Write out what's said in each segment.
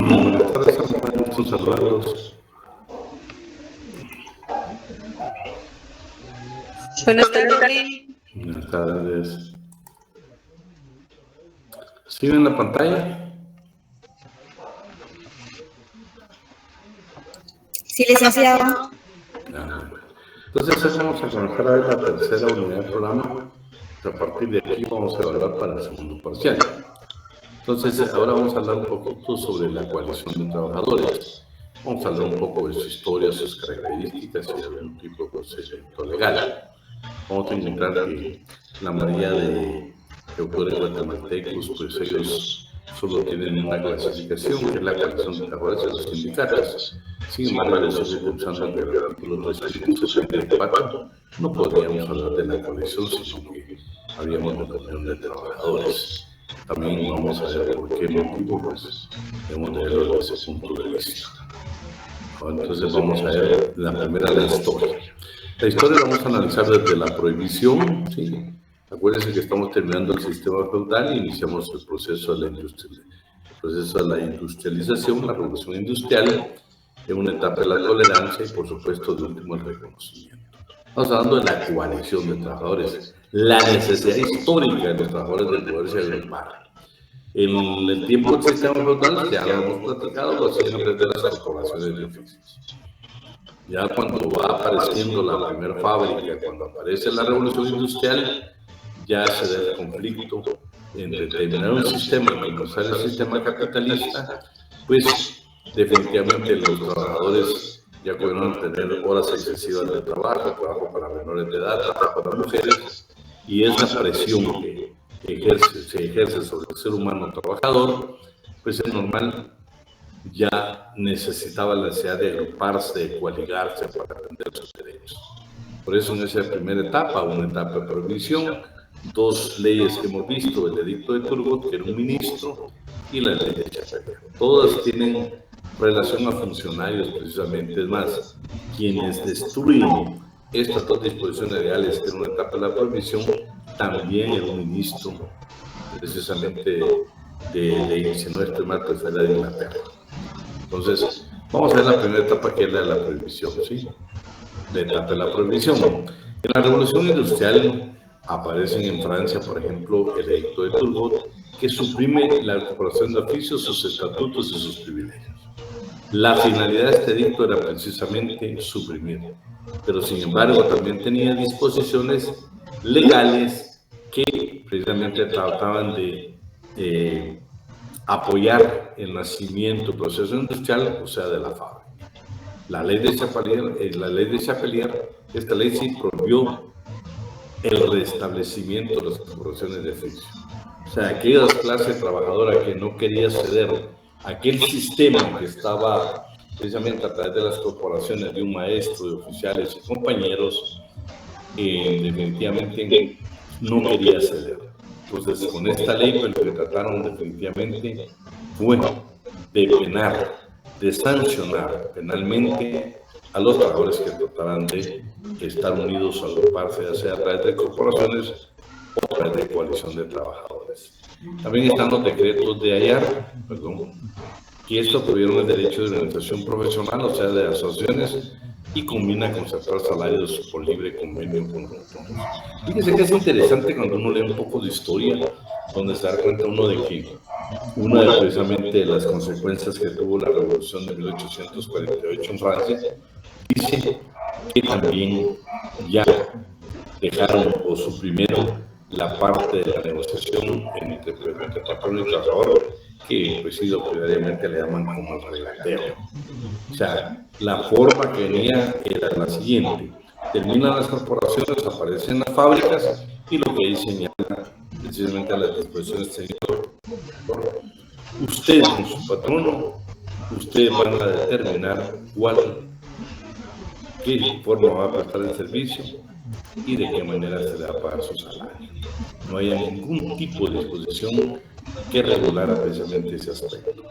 Buenas tardes, un saludos. Buenas tardes. Buenas tardes. ¿Sí ven la pantalla? Sí, licenciado. Entonces vamos a comenzar a ver la tercera unidad del programa. A partir de aquí vamos a evaluar para el segundo parcial. Entonces ahora vamos a hablar un poquito sobre la coalición de trabajadores. Vamos a hablar un poco de su historia, sus características y algún tipo de procedimiento legal. Vamos a encontrar que la mayoría de autores guatemaltecos, pues ellos solo tienen una clasificación, que es la coalición de trabajadores de los sindicatos. Sin embargo, yo estoy pensando que el artículo 374 no podríamos hablar de la coalición, sino que habríamos de la unión de trabajadores. También vamos a ver por qué motivo, pues, debemos de verlo desde ese punto de vista. Entonces vamos a ver la primera, la historia. La historia la vamos a analizar desde la prohibición, ¿sí? Acuérdense que estamos terminando el sistema feudal y iniciamos el proceso de la industrialización, la revolución industrial, en una etapa de la tolerancia y, por supuesto, de último, el reconocimiento. Estamos hablando de la coalición de trabajadores, la necesidad histórica de los trabajadores de poderse agrupar. En el tiempo del sistema feudal, ya lo hemos platicado, lo hacían a través de las corporaciones de oficios. Ya cuando va apareciendo la primera fábrica, cuando aparece la revolución industrial, ya se da el conflicto entre terminar un sistema y comenzar el sistema capitalista, pues definitivamente los trabajadores ya comenzaron a tener horas excesivas de trabajo para menores de edad, trabajo para mujeres, y esa presión que se ejerce sobre el ser humano trabajador, pues es normal, ya necesitaba la necesidad de agruparse, de coaligarse para atender sus derechos. Por eso en esa primera etapa, una etapa de prohibición, dos leyes que hemos visto, el edicto de Turgot, que era un ministro, y la ley de Chapelier. Todas tienen relación a funcionarios precisamente. Es más, quienes destruyen estas dos disposiciones legales, que en una etapa de la prohibición, también era un ministro precisamente si no estoy mal, pues era de Inglaterra. Entonces, vamos a ver la primera etapa, que es la de la prohibición, ¿sí? La etapa de la prohibición. En la revolución industrial aparecen en Francia, por ejemplo, el edicto de Turgot, que suprime la corporación de oficios, sus estatutos y sus privilegios. La finalidad de este edicto era precisamente suprimir, pero sin embargo también tenía disposiciones legales que precisamente trataban de apoyar el nacimiento, proceso industrial, o sea, de la fábrica. La ley de Chapelier, esta ley sí prohibió el restablecimiento de las corporaciones de oficio. O sea, aquellas clases trabajadoras que no quería ceder a aquel sistema que estaba precisamente a través de las corporaciones de un maestro, de oficiales y compañeros, definitivamente no quería ceder. Entonces, con esta ley, pues, lo que trataron definitivamente fue de penar, de sancionar penalmente a los trabajadores que trataran de estar unidos o agruparse, ya sea a través de corporaciones o a través de coalición de trabajadores. También están los decretos de Ayar, que esto tuvieron el derecho de organización profesional, o sea, de asociaciones, y combina concertar salarios por libre convenio con los autónomos. Fíjense que es interesante cuando uno lee un poco de historia, donde se da cuenta uno de que una de precisamente las consecuencias que tuvo la revolución de 1848 en Francia, dice que también ya dejaron o suprimieron la parte de la negociación entre patrón y trabajador, que pues sí, ordinariamente le llaman como el regateo. O sea, la forma que venía era la siguiente: terminan las corporaciones, aparecen las fábricas, y lo que ahí señala precisamente a las disposiciones, señor, usted con su patrono, ustedes van a determinar qué forma va a prestar el servicio y de qué manera se le va a pagar su salario. No hay ningún tipo de disposición que regulara precisamente ese aspecto.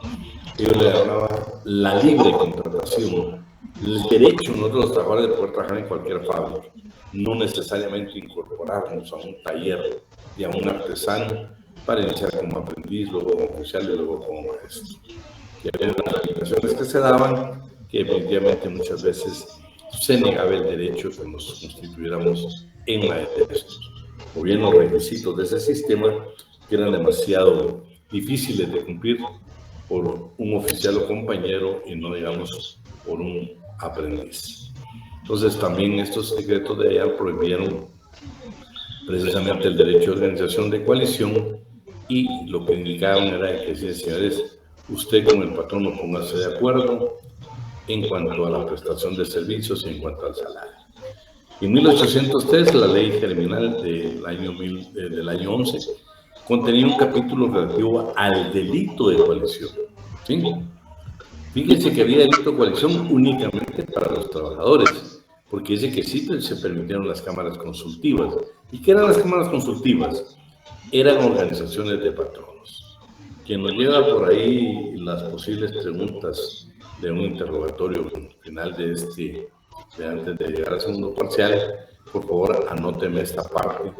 Yo le hablaba la libre contratación, el derecho nosotros los trabajadores de poder trabajar en cualquier fábrica, no necesariamente incorporarnos a un taller y a un artesano para iniciar como aprendiz, luego como oficial y luego como maestro. que había unas aplicaciones que se daban, que efectivamente muchas veces se negaba el derecho que nos constituyéramos en maestros. O bien los requisitos de ese sistema que eran demasiado difíciles de cumplir por un oficial o compañero y no, digamos, por un aprendiz. Entonces también estos decretos de allá prohibieron precisamente el derecho de organización de coalición y lo que indicaban era que decían, señores, usted con el patrón no póngase de acuerdo en cuanto a la prestación de servicios y en cuanto al salario. En 1803, la ley criminal del año 11 contenía un capítulo relativo al delito de coalición. ¿Sí? Fíjense que había delito de coalición únicamente para los trabajadores, porque dice que sí se permitieron las cámaras consultivas. ¿Y qué eran las cámaras consultivas? Eran organizaciones de patronos. Quien nos lleva por ahí las posibles preguntas de un interrogatorio final de antes de llegar al segundo parcial, por favor anóteme esta parte,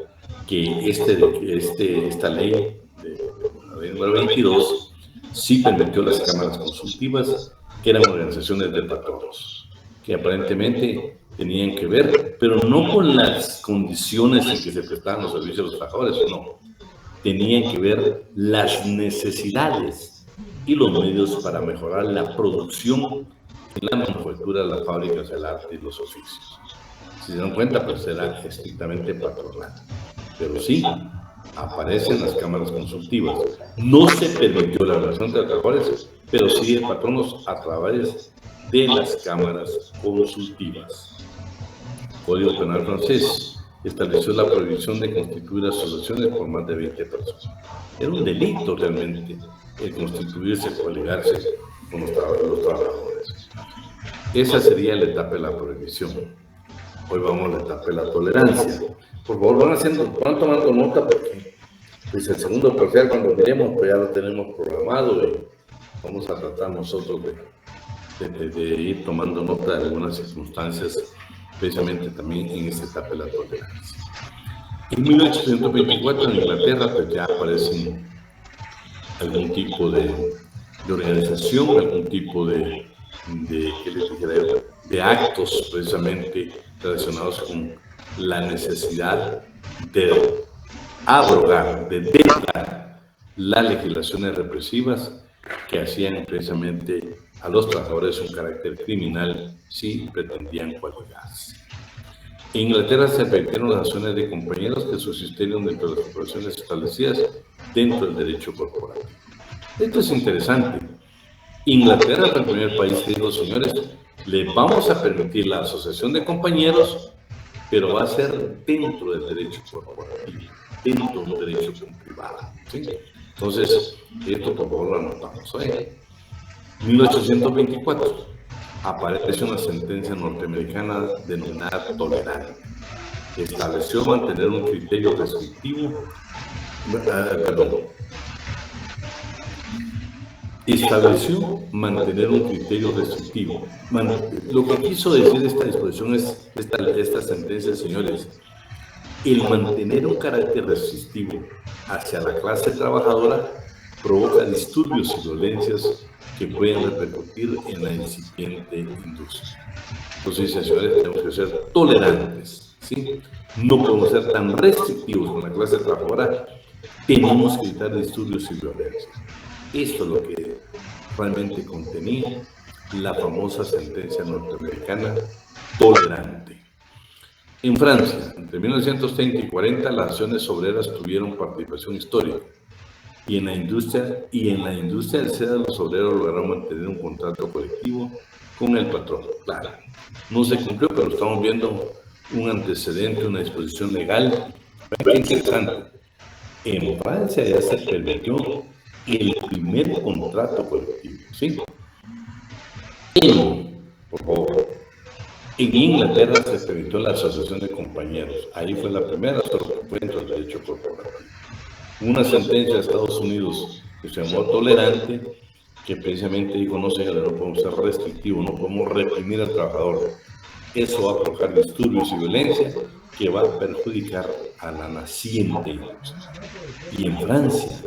que esta ley de número 22 sí permitió las cámaras consultivas, que eran organizaciones de patronos, que aparentemente tenían que ver, pero no con las condiciones en que se prestaban los servicios de los trabajadores, no, tenían que ver las necesidades y los medios para mejorar la producción en la manufactura, las fábricas, el arte y los oficios. Si se dan cuenta, pues era estrictamente patronal. Pero sí, aparecen las cámaras consultivas. No se permitió la relación de trabajadores, pero sí de patronos a través de las cámaras consultivas. Código Penal francés estableció la prohibición de constituir asociaciones por más de 20 personas. Era un delito realmente el constituirse, coligarse con los trabajadores. Esa sería la etapa de la prohibición. Hoy vamos a la etapa de la tolerancia. Por favor, van tomando nota porque pues, el segundo parcial cuando miremos pues ya lo tenemos programado y vamos a tratar nosotros de ir tomando nota de algunas circunstancias, precisamente también en esta etapa de la tolerancia. En 1824 en Inglaterra pues ya aparecen algún tipo de organización, algún tipo de actos precisamente relacionados con la necesidad de abrogar, de derogar las legislaciones represivas que hacían precisamente a los trabajadores un carácter criminal si pretendían coaligarse. En Inglaterra se permitieron las acciones de compañeros que subsistieron dentro de las corporaciones establecidas dentro del derecho corporativo. Esto es interesante. Inglaterra fue el primer país que dijo, señores, le vamos a permitir la asociación de compañeros, pero va a ser dentro del derecho corporativo, dentro del derecho privado. ¿Sí? Entonces, esto por favor lo anotamos. 1824, aparece una sentencia norteamericana denominada tolerante, que estableció mantener un criterio restrictivo, estableció mantener un criterio restrictivo. Lo que quiso decir esta disposición es, esta sentencia, señores, el mantener un carácter restrictivo hacia la clase trabajadora provoca disturbios y violencias que pueden repercutir en la incipiente industria. Entonces, señores, tenemos que ser tolerantes, ¿sí? No podemos ser tan restrictivos con la clase trabajadora, tenemos que evitar disturbios y violencias. Esto es lo que realmente contenía la famosa sentencia norteamericana tolerante. En Francia, entre 1930 y 40, las acciones obreras tuvieron participación histórica. Y en la industria del seda, los obreros lograron mantener un contrato colectivo con el patrón. Claro, no se cumplió, pero estamos viendo un antecedente, una disposición legal. Muy interesante. En Francia ya se permitió el primer contrato colectivo, ¿sí? Por favor, en Inglaterra se permitió la asociación de compañeros. Ahí fue la primera, solo que fue dentro del derecho corporativo. Una sentencia de Estados Unidos que se llamó tolerante, que precisamente dijo, no señores, no podemos ser restrictivos, no podemos reprimir al trabajador. Eso va a provocar disturbios y violencia que va a perjudicar a la naciente industria. Y en Francia,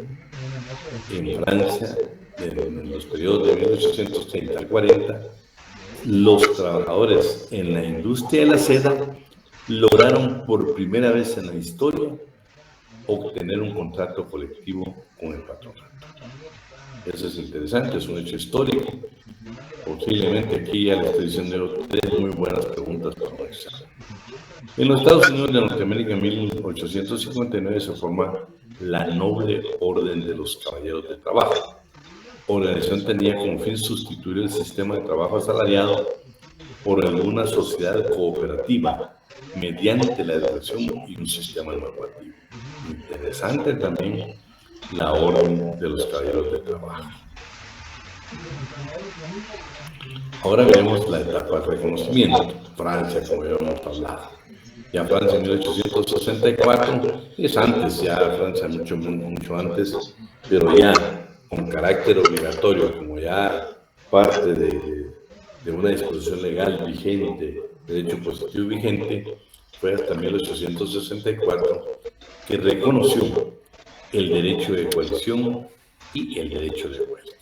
en en los periodos de 1830 al 40, los trabajadores en la industria de la seda lograron por primera vez en la historia obtener un contrato colectivo con el patronato. Eso es interesante, es un hecho histórico. Posiblemente aquí ya le estoy diciendo tres muy buenas preguntas para un examen. En los Estados Unidos de Norteamérica, en 1859, se forma la Noble Orden de los Caballeros de Trabajo. La organización tenía como fin sustituir el sistema de trabajo asalariado por alguna sociedad cooperativa mediante la educación y un sistema normativo. Interesante también la Orden de los Caballeros de Trabajo. Ahora veremos la etapa de reconocimiento. Francia, como ya hemos hablado. Ya Francia en 1864, es antes, ya Francia mucho antes, pero ya con carácter obligatorio, como ya parte de una disposición legal vigente, derecho positivo vigente, fue hasta 1864 que reconoció el derecho de coalición y el derecho de huelga.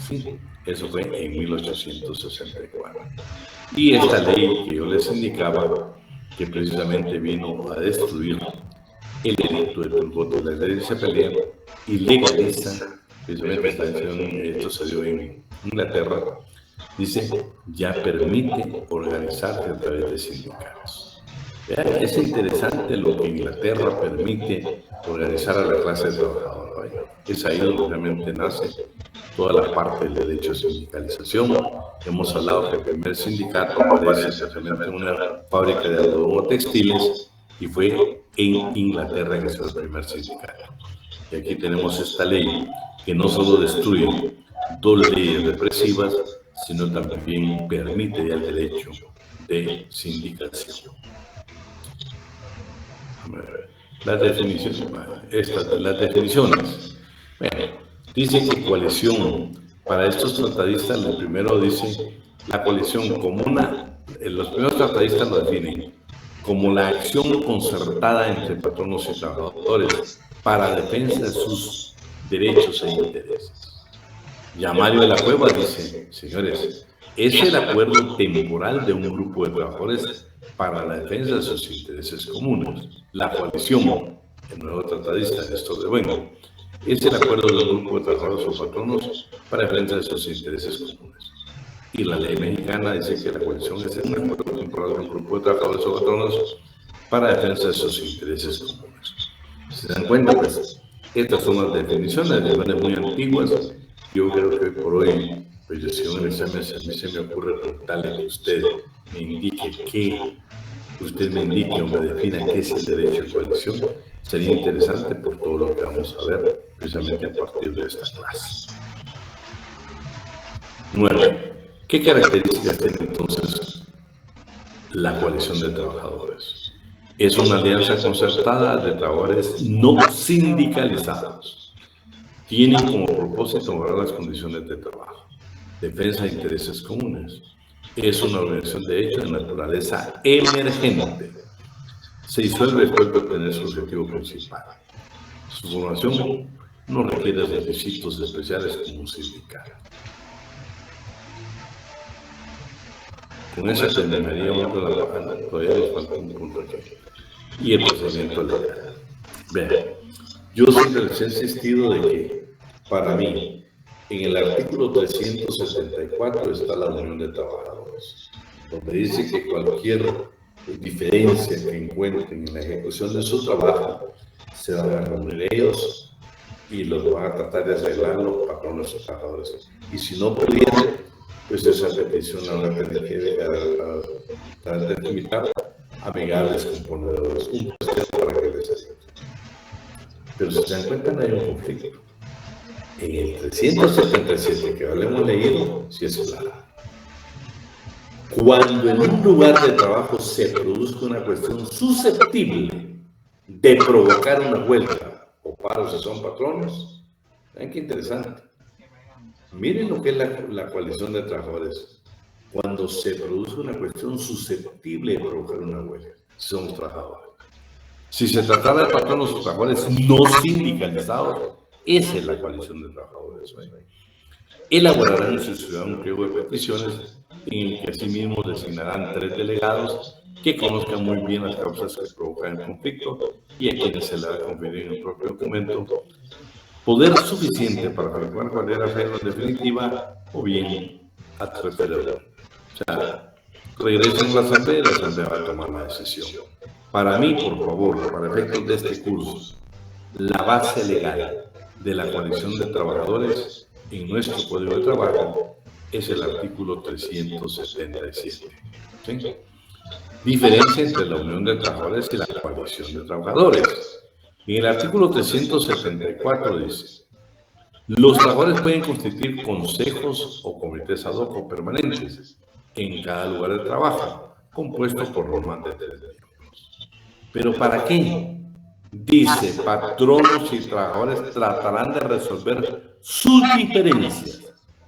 Sí, eso fue en 1864. Y esta ley que yo les indicaba, que precisamente vino a destruir el delito del voto, la ley se pelea y legaliza, precisamente esto se dio en Inglaterra, dice, ya permite organizarse a través de sindicatos. Vean, es interesante lo que Inglaterra permite organizar a la clase trabajadora. Es ahí donde realmente nace toda la parte del derecho a sindicalización. Hemos hablado que el primer sindicato aparece especialmente en una fábrica de algodón o textiles y fue en Inglaterra que se dio el primer sindicato. Y aquí tenemos esta ley que no solo destruye dos leyes represivas, sino también permite ya el derecho de sindicación. Las definiciones. Las definiciones. Bueno, dice que coalición, para estos tratadistas, lo primero dice la coalición como los primeros tratadistas lo definen como la acción concertada entre patronos y trabajadores para defensa de sus derechos e intereses. Ya Mario de la Cueva dice, señores, es el acuerdo temporal de un grupo de trabajadores para la defensa de sus intereses comunes. La coalición, el nuevo tratadista Néstor de Bueno, es el acuerdo de un grupo de trabajadores o patronos para la defensa de sus intereses comunes. Y la ley mexicana dice que la coalición es el acuerdo temporal de un grupo de trabajadores o patronos para la defensa de sus intereses comunes. Si se dan cuenta, pues, estas son las definiciones muy antiguas. Yo creo que hoy por hoy, pues yo si un examen, a mí se me ocurre preguntarle que usted me indique o me defina qué es el derecho de coalición. Sería interesante por todo lo que vamos a ver precisamente a partir de esta clase. 9. ¿Qué características tiene entonces la coalición de trabajadores? Es una alianza concertada de trabajadores no sindicalizados. Tienen como propósito mejorar las condiciones de trabajo, defensa de intereses comunes. Es una organización de hecho de naturaleza emergente. Se disuelve después de obtener su objetivo principal. Su formación no requiere requisitos especiales como un sindicato. Con esa terminaríamos todavía les falta un punto aquí. Y el procedimiento legal. Vean, yo siempre les he insistido de que, para mí, en el artículo 374 está la unión de trabajadores, donde dice que cualquier diferencia que encuentren en la ejecución de su trabajo se van a reunir ellos y los van a tratar de arreglarlo para nuestros trabajadores. Y si no pudieran, pues esa petición la van a tener que tramitar amigables con ponedores, un proceso para que les ayude. Pero si se dan cuenta, no hay un conflicto. En el 377 que hablemos leído, sí es claro. Cuando en un lugar de trabajo se produzca una cuestión susceptible de provocar una huelga o paro si son patronos, vean qué interesante. Miren lo que es la coalición de trabajadores. Cuando se produce una cuestión susceptible de provocar una huelga, si somos trabajadores. Si se tratara de patronos o trabajadores no sindicalizados, esa es la coalición de trabajadores. elaborarán en su ciudad un pliego de peticiones en el que asimismo designarán 3 delegados que conozcan muy bien las causas que provocan el conflicto y a quienes se le va a conferir en el propio documento poder suficiente para calcular cuál era la regla definitiva o bien a referéndum. O sea, regresen a la asamblea y la asamblea va a tomar la decisión. Para mí, por favor, para efectos de este curso, la base legal de la coalición de trabajadores en nuestro Código de Trabajo es el artículo 377. ¿Sí? Diferencia entre la Unión de Trabajadores y la coalición de trabajadores. En el artículo 374 dice: los trabajadores pueden constituir consejos o comités ad hoc o permanentes en cada lugar de trabajo, compuesto por no más de 3 miembros. ¿Pero para qué? Dice, patronos y trabajadores tratarán de resolver sus diferencias.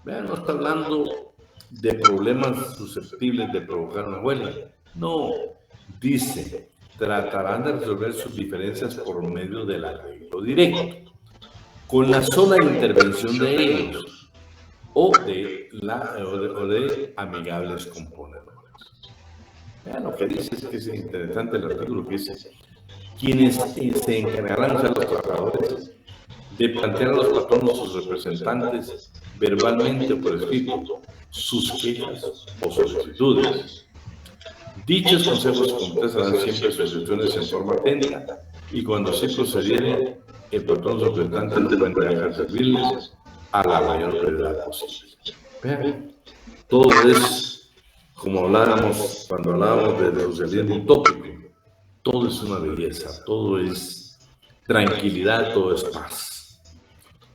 Vean, no está hablando de problemas susceptibles de provocar una huelga. No, dice, tratarán de resolver sus diferencias por medio del arreglo directo, con la sola intervención de ellos o de amigables componentes. Vean lo que dice, es que es interesante el artículo que dice: quienes se encargarán a los trabajadores de plantear a los patronos, sus representantes, verbalmente o por escrito, sus quejas o solicitudes. Dichos consejos comités harán siempre sus sesiones en forma atenta y cuando así procediere, el patrón representante no puede dejar servirles a la mayor brevedad posible. Vean, todo es como hablábamos cuando hablábamos del socialismo utópico. Todo es una belleza, todo es tranquilidad, todo es paz.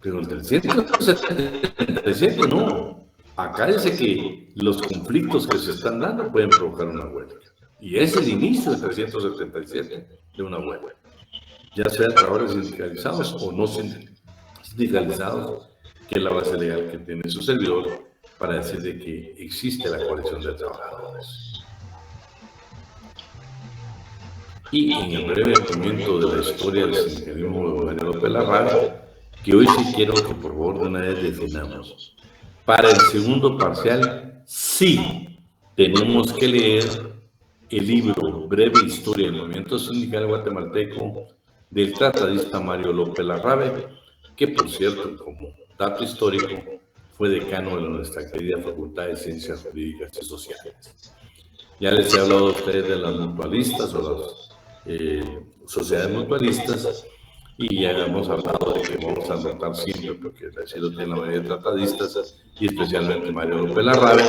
Pero el 377 no. Acá dice que los conflictos que se están dando pueden provocar una huelga. Y es el inicio del 377 de una huelga. Ya sean trabajadores sindicalizados o no sindicalizados, que es la base legal que tiene su servidor para decir de que existe la coalición de trabajadores. Y en el breve documento de la historia del sindicalismo de Mario López Larrabe, que hoy sí quiero que por favor de una vez definamos. Para el segundo parcial, sí tenemos que leer el libro Breve Historia del Movimiento Sindical Guatemalteco del tratadista Mario López Larrabe, que por cierto, como dato histórico, fue decano de nuestra querida Facultad de Ciencias Jurídicas y Sociales. Ya les he hablado a ustedes de las mutualistas o las sociedades mutualistas, y ya hemos hablado de que vamos a tratar siempre, porque así lo tiene la mayoría de tratadistas, y especialmente Mario López Larrabe,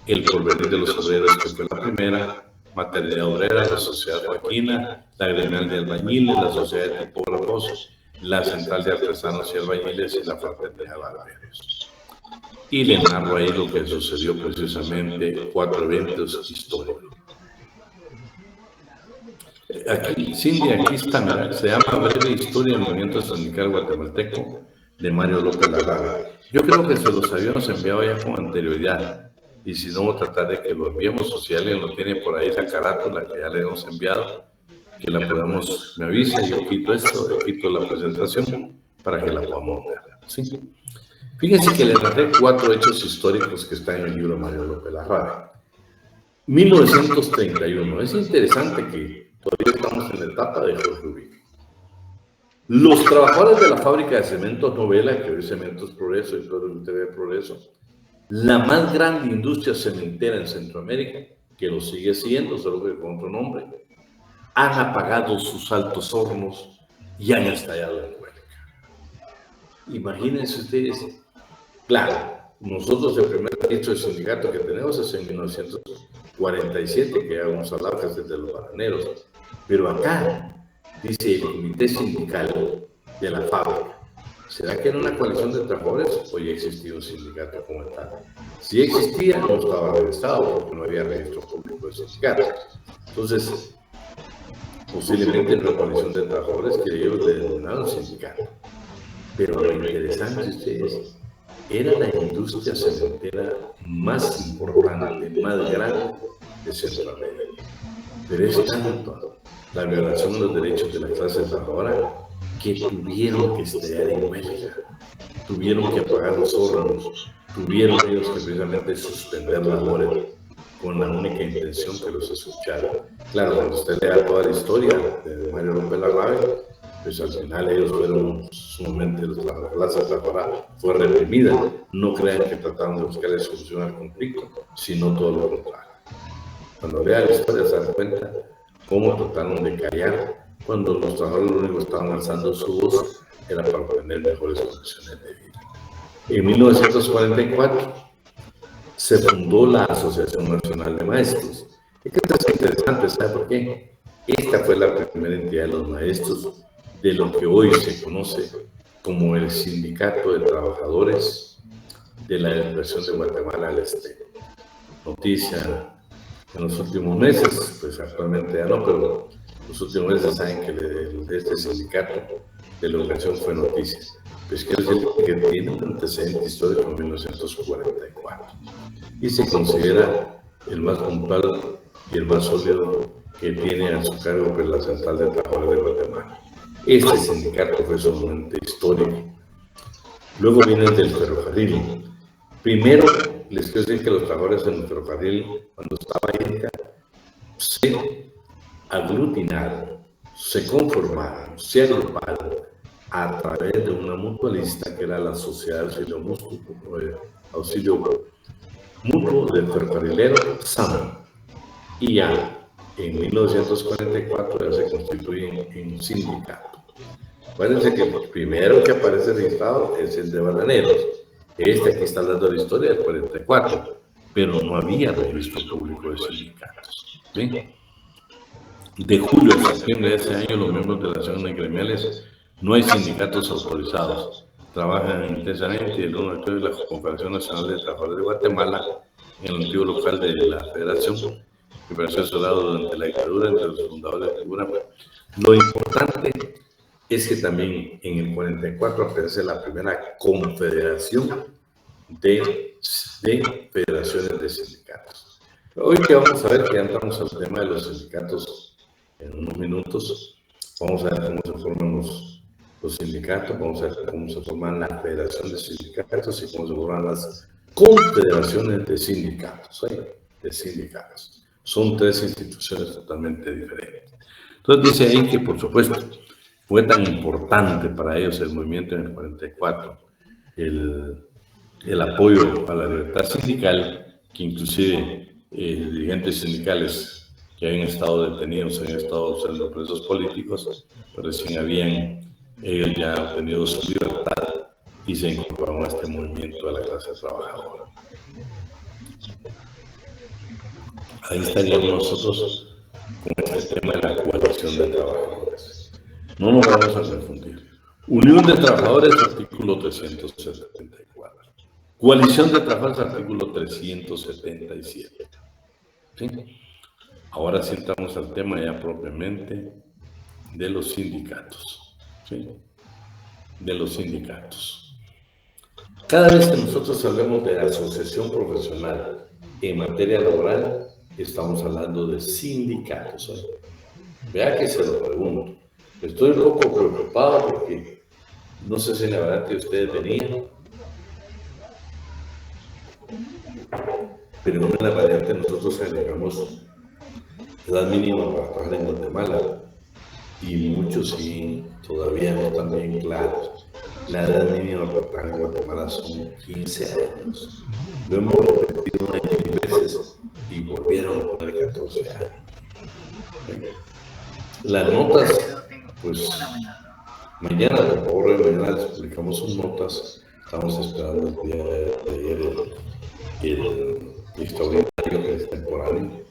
el porvenir de los obreros, que fue la primera, Maternidad Obrera, la Sociedad Joaquina, la Gremial de Albañiles, la Sociedad de Tipógrafos, la Central de Artesanos y Albañiles y la Fraternidad de Barberos. Y le narro ahí lo que sucedió precisamente, 4 eventos históricos. Aquí, Cindy, aquí está, mira, se llama Breve Historia del Movimiento Sindical Guatemalteco de Mario López Larrabe. Yo creo que se los habíamos enviado ya con anterioridad, y si no, voy a tratar de que lo enviemos, o si alguien lo tiene por ahí, la carátula que ya le hemos enviado, que la podamos, me avisa, yo quito esto, yo quito la presentación para que la podamos ver. ¿Sí? Fíjense que le narré 4 hechos históricos que están en el libro de Mario López Larrabe. 1931, es interesante que todavía estamos en la etapa de Jorge Ubico. Los trabajadores de la fábrica de cementos Novela, que hoy Cementos Progreso y todo el TV Progreso, la más grande industria cementera en Centroamérica, que lo sigue siendo, solo que con otro nombre, han apagado sus altos hornos y han estallado en huelga. Imagínense ustedes, claro, nosotros el primer registro de sindicato que tenemos es en 1947, que ya hemos hablado que es desde los bananeros, pero acá dice el comité sindical de la fábrica. ¿Será que era una coalición de trabajadores o ya existía un sindicato como tal? Si existía, no estaba registrado porque no había registro público de sindicatos. Entonces, posiblemente era una coalición de trabajadores que ellos le denominaron sindicato. Pero lo interesante, ustedes, era la industria cementera más importante, más grande de Centroamérica. Pero es tanto la violación de los derechos de la clase trabajadora que tuvieron que estallar en huelga. tuvieron que apagar los hornos, tuvieron ellos que precisamente suspender labores con la única intención que los escucharan. Claro, cuando usted lea toda la historia de Mario López Larrabe, pues al final ellos fueron sumamente, la clase trabajadora fue reprimida. No crean que trataron de buscar solución al conflicto, sino todo lo contrario. Cuando lea la historia se dan cuenta cómo trataron de callar cuando los trabajadores lo único que estaban alzando su voz era para obtener mejores condiciones de vida. En 1944 se fundó la Asociación Nacional de Maestros. Y que esto es interesante, ¿sabe por qué? Esta fue la primera entidad de los maestros de lo que hoy se conoce como el Sindicato de Trabajadores de la Educación de Guatemala al Este. Noticia en los últimos meses, pues actualmente ya no, pero los últimos meses saben que de este sindicato de la educación fue noticia. Pues quiero decir que tiene un antecedente histórico en 1944 y se considera el más puntual y el más sólido que tiene a su cargo pues, la Central de Trabajadores de Guatemala. Este sindicato fue sumamente histórico. Luego viene el del ferrocarril. Primero, les quiero decir que los trabajadores en el ferrocarril, cuando estaba INCA, se aglutinaron, se conformaron, se agruparon a través de una mutualista que era la Sociedad de Auxilio Mutuo del Ferrocarrilero, SAM. Y ya en 1944 ya se constituye en un sindicato. Acuérdense que el primero que aparece registrado es el de bananeros. Aquí está hablando de la historia del 44, pero no había registro público de sindicatos. ¿Sí? De julio a septiembre de ese año, los miembros de las acciones gremiales no hay sindicatos autorizados. Trabajan intensamente el 1 de octubre de la Confederación Nacional de Trabajadores de Guatemala en el antiguo local de la Federación, que pareció cerrado durante la dictadura entre los fundadores de la figura. Lo importante es que también en el 44 aparece la primera confederación de federaciones de sindicatos. Hoy que vamos a ver, que ya entramos al tema de los sindicatos en unos minutos, vamos a ver cómo se forman los sindicatos, vamos a ver cómo se forman la federación de sindicatos y cómo se forman las confederaciones de sindicatos. De sindicatos. Son tres instituciones totalmente diferentes. Entonces dice ahí que, por supuesto, fue tan importante para ellos el movimiento en el 44, el apoyo a la libertad sindical, que inclusive dirigentes sindicales que habían estado detenidos, habían estado siendo presos políticos, pero recién habían ellos ya obtenido su libertad y se incorporaron a este movimiento de la clase trabajadora. Ahí estaríamos nosotros con este tema de la coalición de trabajadores. No nos vamos a confundir. Unión de Trabajadores, artículo 374. Coalición de Trabajadores, artículo 377. ¿Sí? Ahora sí entramos al tema ya propiamente de los sindicatos. ¿Sí? De los sindicatos. Cada vez que nosotros hablemos de asociación profesional en materia laboral, estamos hablando de sindicatos. ¿Sí? Vea que se lo pregunto. Estoy un poco preocupado porque no sé si la verdad que ustedes tenían, pero en la variante nosotros agregamos edad mínima para trabajar en Guatemala y muchos sí todavía no están bien claros. La edad mínima para trabajar en Guatemala son 15 años. Lo hemos repetido 1000 veces y volvieron a poner 14 años. Las notas, pues mañana, por favor, mañana les publicamos sus notas. Estamos esperando el día de ayer el extraordinario que es temporal.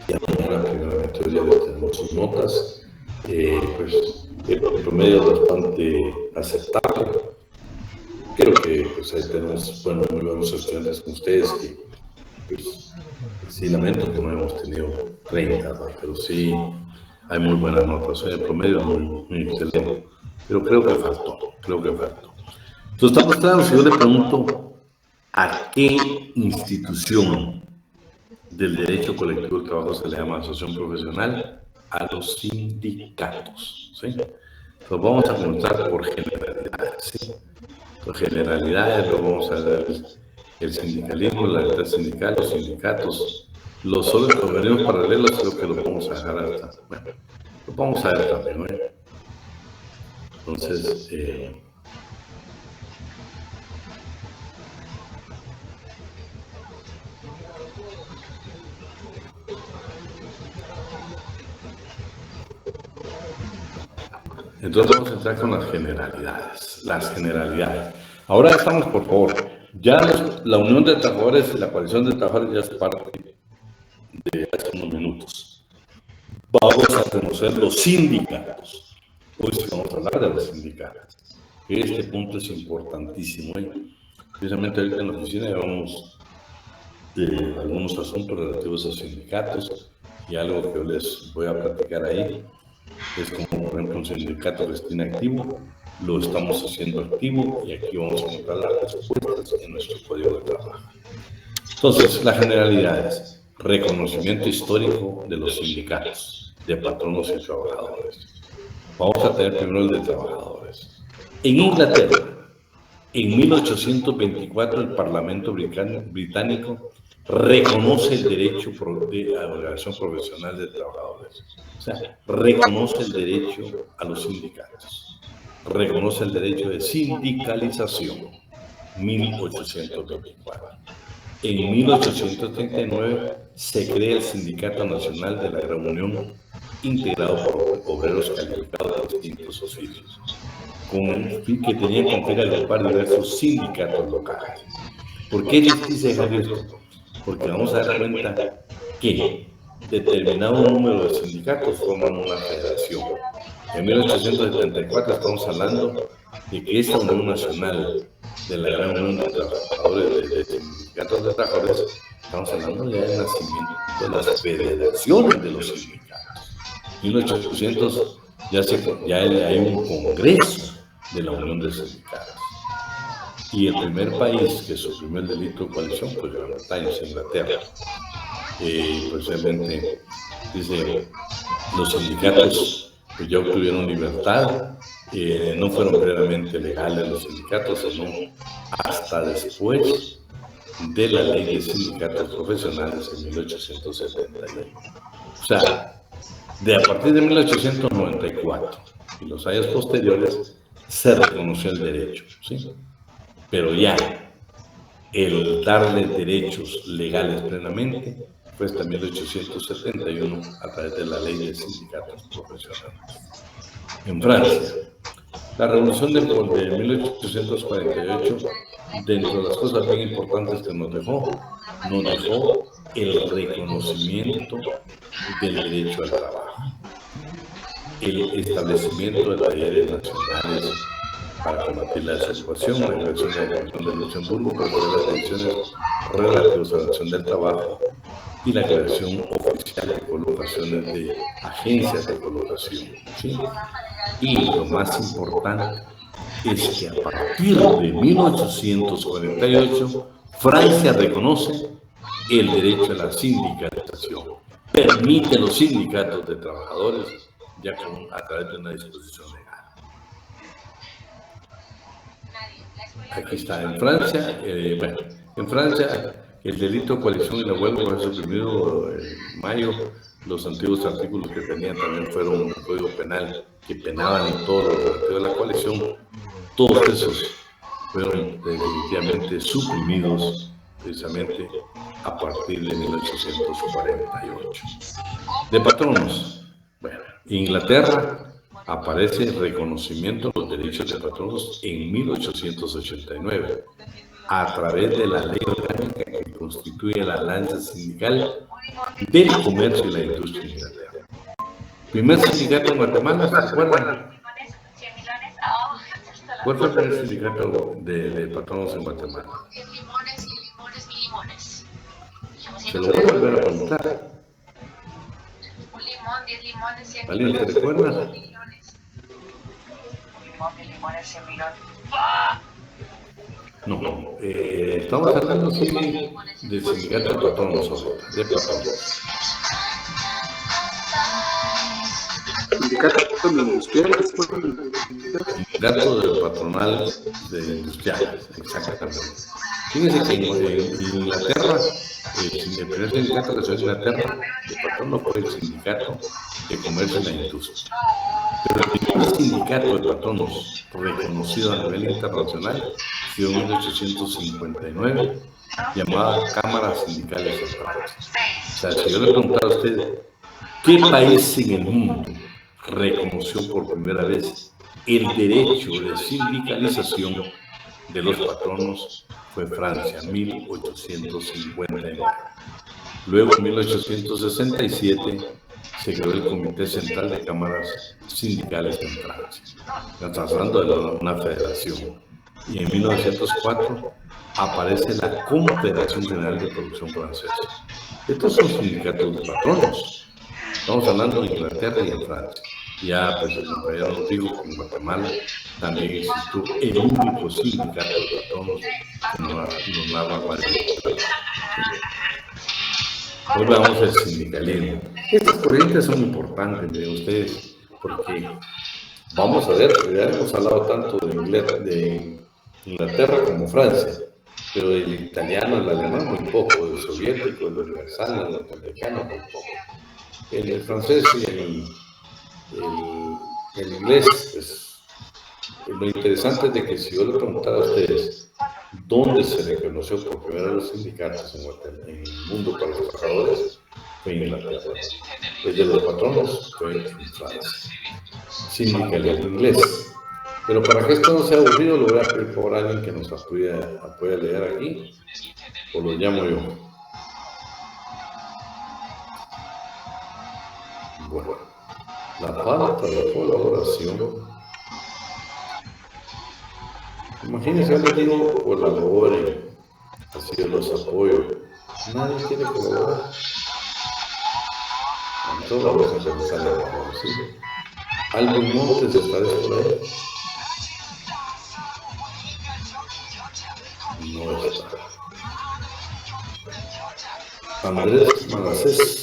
Ya mañana, primeramente, ya tenemos sus notas. Pues el promedio es bastante aceptable. Creo que pues, ahí tenemos muy buenos estudiantes con ustedes que pues, sí lamento que no hemos tenido 30, ¿no? Pero sí hay muy buenas notas. El promedio es muy excelente. Pero creo que faltó. Entonces estamos claros. Si yo le pregunto a qué institución del derecho colectivo del trabajo se le llama asociación profesional, a los sindicatos. ¿Sí? Entonces vamos a comenzar por generalidades. ¿Sí? generalidades, luego vamos a ver el sindicalismo, la libertad sindical, los sindicatos, los organismos paralelos, creo que lo vamos a dejar hasta, bueno, lo vamos a ver también, ¿no? Entonces, vamos a entrar con las generalidades. Ahora estamos, por favor, ya la Unión de Trabajadores y la Coalición de Trabajadores ya es parte de hace unos minutos. Vamos a conocer los sindicatos. Hoy sí vamos a hablar de los sindicatos. Este punto es importantísimo. Precisamente ahorita en la oficina llevamos algunos asuntos relativos a sindicatos y algo que yo les voy a platicar ahí es como, por ejemplo, un sindicato que esté activo, lo estamos haciendo activo y aquí vamos a encontrar las respuestas en nuestro código de trabajo. Entonces, las generalidades: reconocimiento histórico de los sindicatos, de patronos y trabajadores. Vamos a tener primero el de trabajadores. En Inglaterra, en 1824, el Parlamento británico reconoce el derecho de la organización profesional de trabajadores. O sea, reconoce el derecho a los sindicatos. Reconoce el derecho de sindicalización, 1824. En 1839 se crea el Sindicato Nacional de la Gran Unión, integrado por obreros calificados de distintos oficios, con el fin que tenían con fin agrupar diversos sindicatos locales. ¿Por qué les quise dejar esto? Porque vamos a dar cuenta que determinado número de sindicatos forman una federación. En 1874 estamos hablando de que esta Unión Nacional de la Gran Unión de Trabajadores, de Sindicatos de Trabajadores, estamos hablando ya del nacimiento de las federaciones de los sindicatos. En 1800 ya hay un congreso de la Unión de Sindicatos. Y el primer país que suprimió el delito de coalición fue Gran Bretaña, Inglaterra. Precisamente, dice, los sindicatos pues ya obtuvieron libertad, no fueron plenamente legales los sindicatos, sino hasta después de la ley de sindicatos profesionales en 1871. O sea, a partir de 1894 y los años posteriores se reconoció el derecho, ¿sí? Pero ya el darle derechos legales plenamente fue hasta 1871 a través de la ley de sindicatos profesionales. En Francia, la revolución de 1848, dentro de las cosas bien importantes que nos dejó el reconocimiento del derecho al trabajo, el establecimiento de talleres nacionales para combatir la desocupación, la creación de la Convención de Luxemburgo, para las decisiones relativas a la acción del trabajo y la creación oficial de colocaciones de agencias de colocación, ¿sí? Y lo más importante es que a partir de 1848 Francia reconoce el derecho a la sindicalización, permite los sindicatos de trabajadores ya a través de una disposición legal. Aquí está, en Francia, en Francia el delito de coalición y la huelga fue suprimido en mayo. Los antiguos artículos que tenían también fueron un código penal que penaban en todo lo relativo a la coalición. Todos esos fueron definitivamente suprimidos precisamente a partir de 1848. De patronos, bueno, Inglaterra aparece el reconocimiento de los derechos de patronos en 1889 a través de la ley orgánica que constituye la alianza sindical del comercio y la industria en Inglaterra. Primer sindicato en Guatemala, ¿se acuerdan? ¿Cuál fue el primer sindicato de patronos en Guatemala? Se lo voy a volver a preguntar. ¿Alguien se recuerda? No, estamos hablando sí del sindicato de patronos, de patronos. sindicato industrial. Sindicato de patronal de industriales, exactamente. Fíjense que en Inglaterra, el primer sindicato que se hizo en Inglaterra, de patronos fue el sindicato de comercio y la industria. Pero el primer sindicato de patronos reconocido a nivel internacional fue en 1859, llamada Cámara Sindical de Centrales. O sea, si yo le preguntara a usted, ¿qué país en el mundo reconoció por primera vez el derecho de sindicalización de los patronos? Fue Francia, 1859. Luego, en 1867, se creó el Comité Central de Cámaras Sindicales en Francia, tratando de una federación. Y en 1904 aparece la Confederación General de Producción Francesa. Estos son sindicatos de patronos. Estamos hablando de Inglaterra y de Francia. Ya, pues, el compañero nos dijo que en Guatemala también existió el único sindicato de patronos que nos narra Mario. Hoy vamos al sindicalismo. Estas corrientes son importantes de ustedes porque vamos a ver, ya hemos hablado tanto de Inglaterra como Francia, pero del italiano, el alemán muy poco, del soviético, el universal, el norteamericano muy poco. El francés y el inglés, pues, lo interesante es de que si yo le preguntara a ustedes dónde se reconoció por primera vez los sindicatos en el mundo para los trabajadores, fue en Inglaterra. Desde los patronos fue en Francia. Sindicalismo inglés. Pero para que esto no sea aburrido, lo voy a pedir por alguien que nos apoye a leer aquí, o lo llamo yo. Bueno, la falta de colaboración. Imagínense, yo les digo, colaboren, así yo los apoyo. Nadie quiere colaborar. Entonces vamos a empezar a colaborar, ¿sí? Albert Montes está por ahí. No está. Andrés Malacés.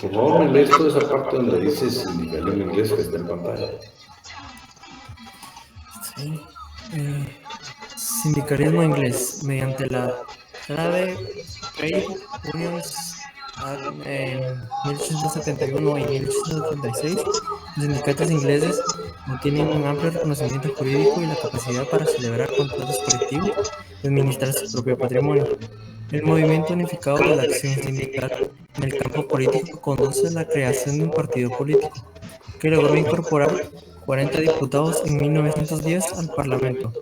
Por favor, me lees toda esa parte donde dice sindicalismo inglés que está en pantalla. Sí. Sindicalismo inglés, mediante la clave Trade Unions en 1871 y 1876, los sindicatos ingleses tienen un amplio reconocimiento jurídico y la capacidad para celebrar contratos colectivos y administrar su propio patrimonio. El movimiento unificado de la acción sindical en el campo político conduce a la creación de un partido político, que logró incorporar 40 diputados en 1910 al Parlamento.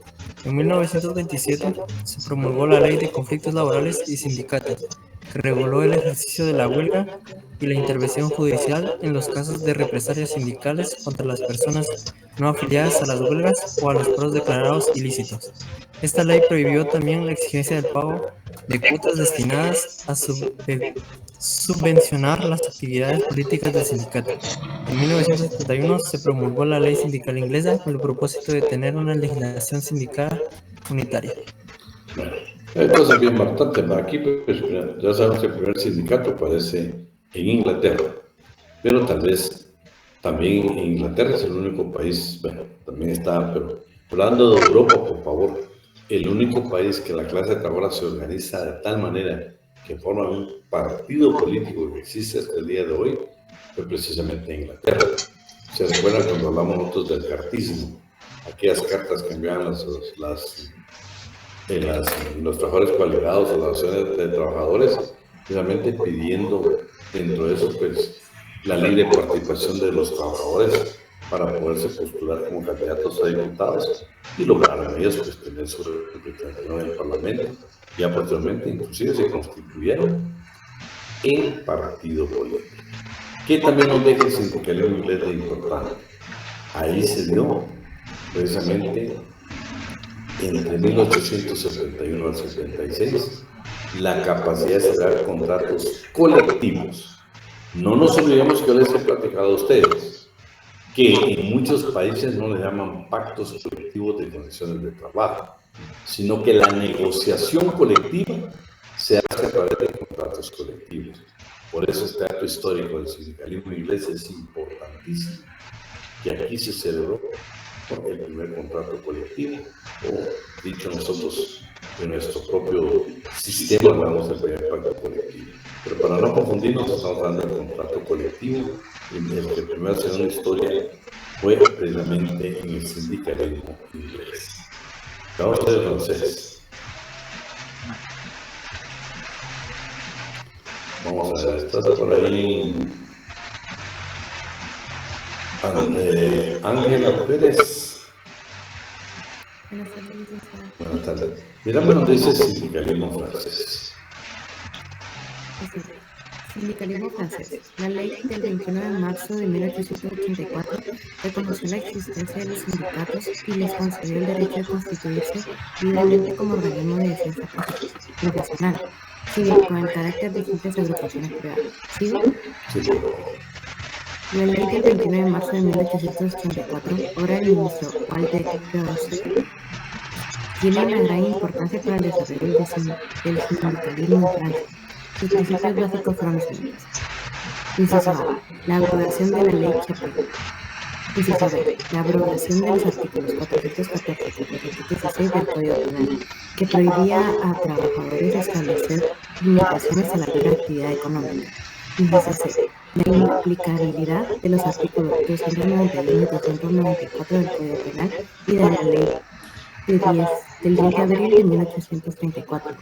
En 1927 se promulgó la Ley de Conflictos Laborales y Sindicatos, que reguló el ejercicio de la huelga y la intervención judicial en los casos de represalias sindicales contra las personas no afiliadas a las huelgas o a los paros declarados ilícitos. Esta ley prohibió también la exigencia del pago de cuotas destinadas a subvencionar las actividades políticas del sindicato. En 1971 se promulgó la Ley Sindical Inglesa con el propósito de tener una legislación sindical unitaria. Bueno, esto es bien bastante. Aquí pues, ya sabemos que el primer sindicato aparece en Inglaterra, pero tal vez también en Inglaterra es el único país, bueno, también está, pero hablando de Europa, por favor, el único país que la clase trabajadora se organiza de tal manera que forma un partido político que existe hasta el día de hoy, fue precisamente Inglaterra. ¿Se recuerdan cuando hablamos nosotros del cartismo? Aquellas cartas que enviaban los trabajadores colegiados o las asociaciones de trabajadores, precisamente pidiendo dentro de eso pues la ley de participación de los trabajadores para poderse postular como candidatos a diputados y lograron ellos pues tener su representación en el Parlamento. Ya posteriormente inclusive se constituyeron en partido político. ¿Qué también nos deja el sindicalismo inglés de importante? Ahí se dio precisamente entre 1871 al 76 la capacidad de cerrar contratos colectivos. No nos olvidemos que yo les he platicado a ustedes que en muchos países no le llaman pactos colectivos de condiciones de trabajo, sino que la negociación colectiva se hace a través de contratos colectivos. Por eso este acto histórico del sindicalismo inglés es importantísimo. Y aquí se celebró el primer contrato colectivo, o dicho nosotros, en nuestro propio sistema hablamos del primer pacto colectivo. Pero para no confundirnos, estamos hablando del contrato colectivo, en el que primero se dio una historia fue precisamente en el sindicalismo inglés. Vamos a ver el francés. Vamos a ver, estás por ahí. Ángela Pérez. Buenas tardes. Miramos donde dice sindicalismo francés. Sindicalismo francés. La ley del 21 de marzo de 1884 reconoció la existencia de los sindicatos y les concedió el derecho de constituirse libremente como organismo de defensa profesional, civil, con el carácter de simples agrupaciones privadas. ¿Sigo? Sí. La ley del 29 de marzo de 1884, obra del ministro Waldeck Rousseau, tiene una gran importancia para el desarrollo del sindicalismo en Francia. Sus principios básicos fueron los siguientes. Inciso A. La abrogación de la ley Chappelle. Inciso B. La abrogación de los artículos 414 y 416 del Código Penal, que prohibía a trabajadores establecer limitaciones a la libre actividad económica. Inciso C. La inaplicabilidad de los artículos 291 y 294 del Código Penal y de la ley del 10 de abril de 1834,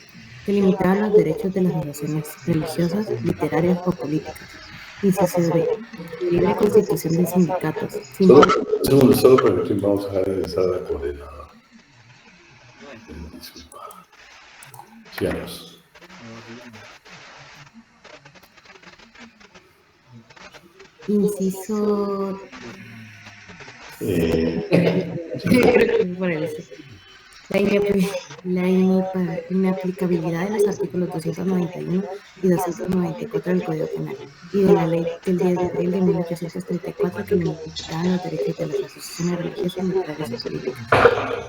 que limitaban los derechos de las asociaciones religiosas, literarias o políticas. Inciso D. Libre constitución de sindicatos. Solo para que vamos a dejar de ingresar a la coordenada. Disculpa. Sigamos. Inciso. La inaplicabilidad de los artículos 291 y 294 del Código Penal y de la ley del 10 de abril de 1834 que limitaban los derechos de las asociaciones religiosas, literarias y políticas.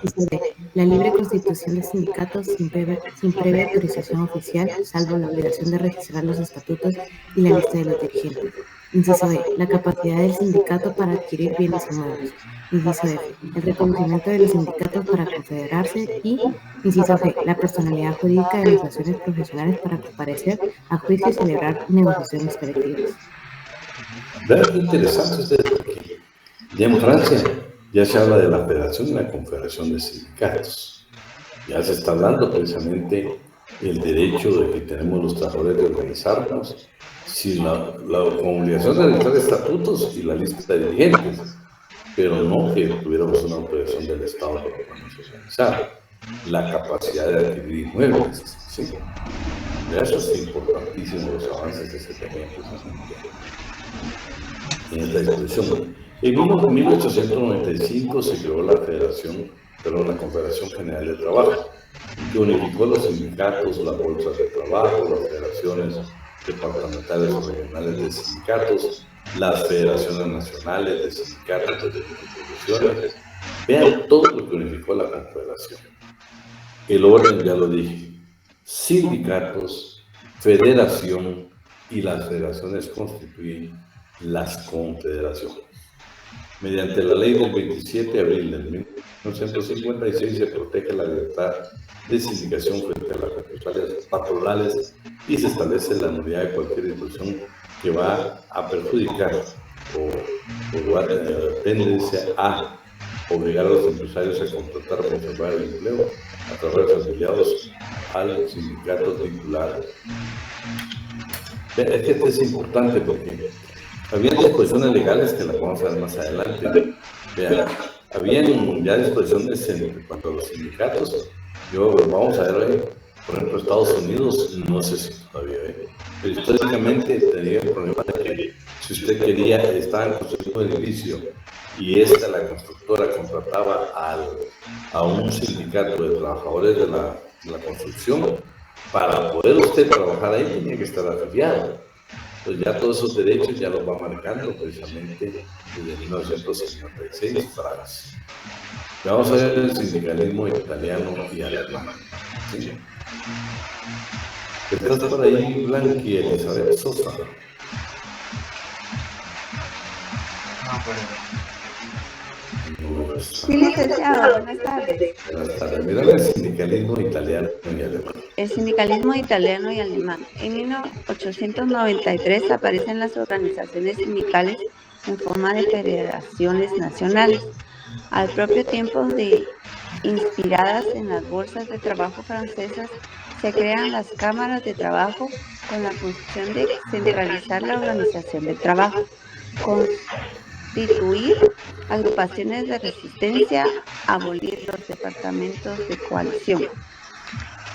Y sobre la libre constitución de sindicatos sin previa autorización oficial, salvo la obligación de registrar los estatutos y la lista de los dirigentes. Inciso E. La capacidad del sindicato para adquirir bienes inmuebles. Inciso F. El reconocimiento de los sindicatos para confederarse. Y inciso G. La personalidad jurídica de las asociaciones profesionales para comparecer a juicio y celebrar negociaciones colectivas. Vean qué interesante ustedes, porque ya en Francia ya se habla de la federación y la confederación de sindicatos. Ya se está hablando precisamente el derecho de que tenemos los trabajadores de organizarnos sin la obligación de registrar estatutos y la lista de dirigentes, pero no que tuviéramos una autorización del Estado para podernos organizar. La capacidad de adquirir inmuebles, ¿sí? Eso es importantísimo, los avances que se tenían en esta discusión. En 1895 se creó la Confederación General de Trabajo, que unificó los sindicatos, las bolsas de trabajo, las federaciones departamentales o regionales de sindicatos, las federaciones nacionales de sindicatos de instituciones. Vean todo lo que unificó la Confederación. El orden, ya lo dije, sindicatos, federación y las federaciones constituyen las confederaciones. Mediante la ley del 27 de abril de 1956 se protege la libertad de sindicación frente a las represalias patronales y se establece la nulidad de cualquier disposición que va a perjudicar o va a tener tendencia a obligar a los empresarios a contratar o conservar el empleo a través de afiliados al sindicato titular. Es que esto es importante porque había disposiciones legales que las vamos a ver más adelante. Vean, habían ya disposiciones en cuanto a los sindicatos. Vamos a ver hoy, por ejemplo, Estados Unidos, no sé si todavía, pero históricamente tenía el problema de que si usted quería, estaba construyendo un edificio y la constructora contrataba a un sindicato de trabajadores de la construcción, para poder usted trabajar ahí tenía que estar afiliado. Entonces ya todos esos derechos ya los va marcando precisamente desde 1956 Francia. Vamos a ver el sindicalismo italiano y alemán. ¿Sí? ¿Estás por ahí, Blanqui Elizabeth Sosa? No, Sí, licenciado, buenas tardes. buenas tardes. Mira el sindicalismo italiano y alemán. El sindicalismo italiano y alemán. En 1893 aparecen las organizaciones sindicales en forma de federaciones nacionales. Al propio tiempo de inspiradas en las bolsas de trabajo francesas, se crean las cámaras de trabajo con la función de centralizar la organización del trabajo, constituir agrupaciones de resistencia, abolir los departamentos de coalición.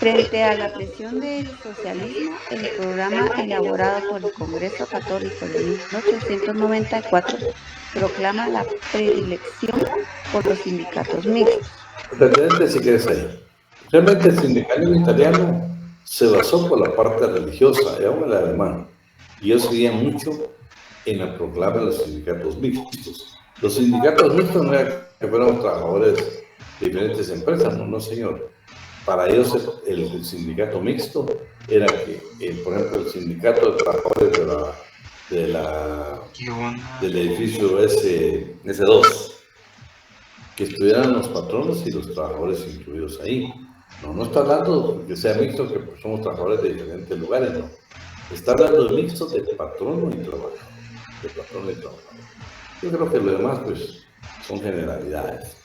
Frente a la presión del socialismo, el programa elaborado por el Congreso Católico de 1894 proclama la predilección por los sindicatos mixtos. Presidente, si quieres ahí. Realmente el sindicalismo italiano se basó por la parte religiosa y aún el alemán, y eso seguía mucho en la proclama de los sindicatos mixtos. Los sindicatos mixtos no eran que fueran trabajadores de diferentes empresas, no señor. Para ellos el sindicato mixto era que, por ejemplo, el sindicato de trabajadores del edificio S2, que estuvieran los patronos y los trabajadores incluidos ahí. No está hablando que sea mixto, que somos trabajadores de diferentes lugares, no. Está hablando de mixto de patrono y trabajador. De patrono y trabajador. Yo creo que lo demás, pues, son generalidades.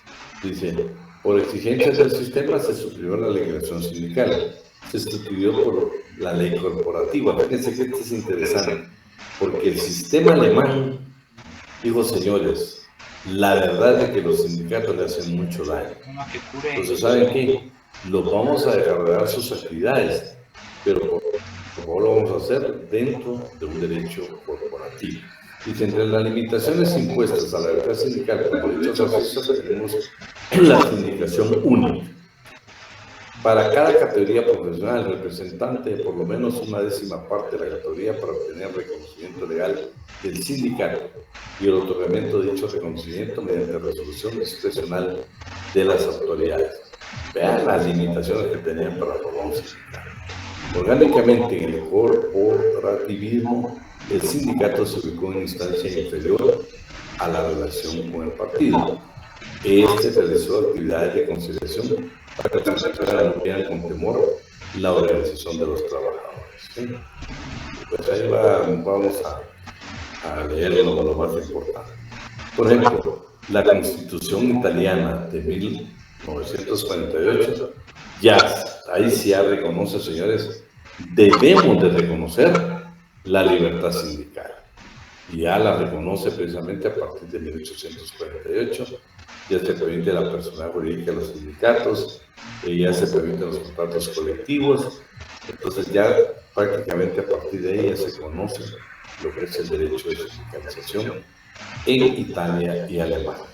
Dice, por exigencias del sistema se suprimió la legislación sindical, se sustituyó por la ley corporativa. Fíjense que esto es interesante, porque el sistema alemán dijo, señores, la verdad es que los sindicatos le hacen mucho daño. Entonces, ¿saben qué? Los vamos a desarrollar sus actividades, pero por favor lo vamos a hacer dentro de un derecho corporativo. Y entre las limitaciones impuestas a la libertad sindical por dichos asociados tenemos la sindicación única. Para cada categoría profesional, el representante de por lo menos una décima parte de la categoría para obtener reconocimiento legal del sindicato y el otorgamiento de dicho reconocimiento mediante resolución discrecional de las autoridades. Vean las limitaciones que tenían para formar un sindicato. Orgánicamente, en el corporativismo, el sindicato se ubicó en instancia inferior a la relación con el partido. Este realizó actividades de conciliación para que los trabajadores no vean con temor la organización de los trabajadores. ¿Sí? Pues ahí vamos a leer lo más importante. Por ejemplo, la Constitución italiana de 1948, ya, ahí sí ya reconoce, señores, debemos de reconocer la libertad sindical. Y ya la reconoce precisamente a partir de 1848, ya se permite la personalidad jurídica de los sindicatos, ya se permiten los contratos colectivos, entonces ya prácticamente a partir de ahí ya se conoce lo que es el derecho de sindicalización en Italia y Alemania.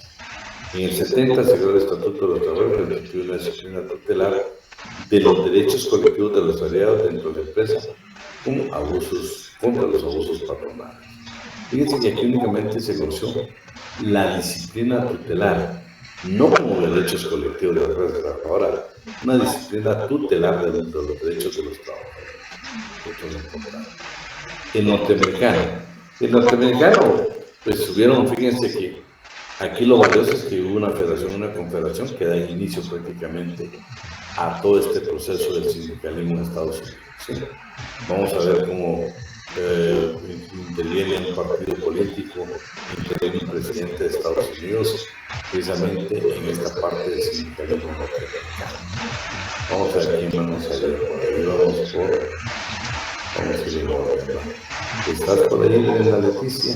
En el 70 se creó el Estatuto de los Trabajadores que instituyó una disciplina tutelar de los derechos colectivos de los aliados dentro de la empresa contra los abusos patronales. Fíjense que aquí únicamente se conoció la disciplina tutelar, no como derechos colectivos de las empresas trabajadoras, una disciplina tutelar de los derechos de los trabajadores. Esto es importante. El norteamericano, pues tuvieron, fíjense que aquí lo valioso es que hubo una federación, una confederación que da inicio prácticamente a todo este proceso del sindicalismo en Estados Unidos. ¿Sí? Vamos a ver cómo interviene un partido político, interviene un presidente de Estados Unidos, precisamente en esta parte del sindicalismo norteamericano. Vamos a ver quién vamos a ver por ahí, vamos a ir en orden. ¿Estás por ahí, Brenda Leticia?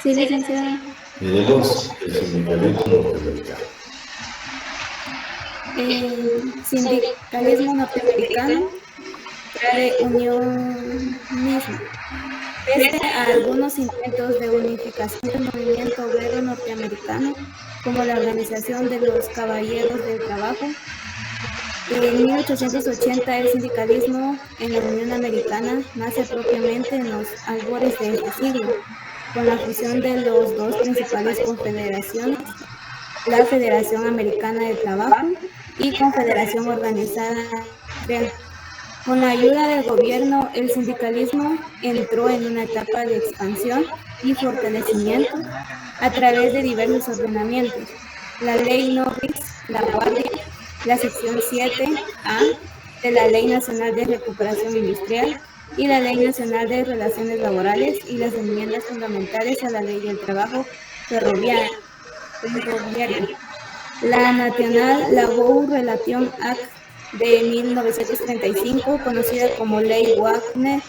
Sí, licenciada. Miremos el sindicalismo norteamericano. El sindicalismo norteamericano trae unionismo. Pese a algunos intentos de unificación del movimiento obrero norteamericano, como la Organización de los Caballeros del Trabajo, en 1880 el sindicalismo en la Unión Americana nace propiamente en los albores de este siglo, con la fusión de los dos principales confederaciones, la Federación Americana de Trabajo y Confederación Organizada industrial. Con la ayuda del gobierno, el sindicalismo entró en una etapa de expansión y fortalecimiento a través de diversos ordenamientos. La Ley Norris, la Guardia, la sección 7A de la Ley Nacional de Recuperación Industrial y la Ley Nacional de Relaciones Laborales y las enmiendas fundamentales a la Ley del Trabajo Ferroviario. La National Labor Relations Act de 1935, conocida como Ley Wagner,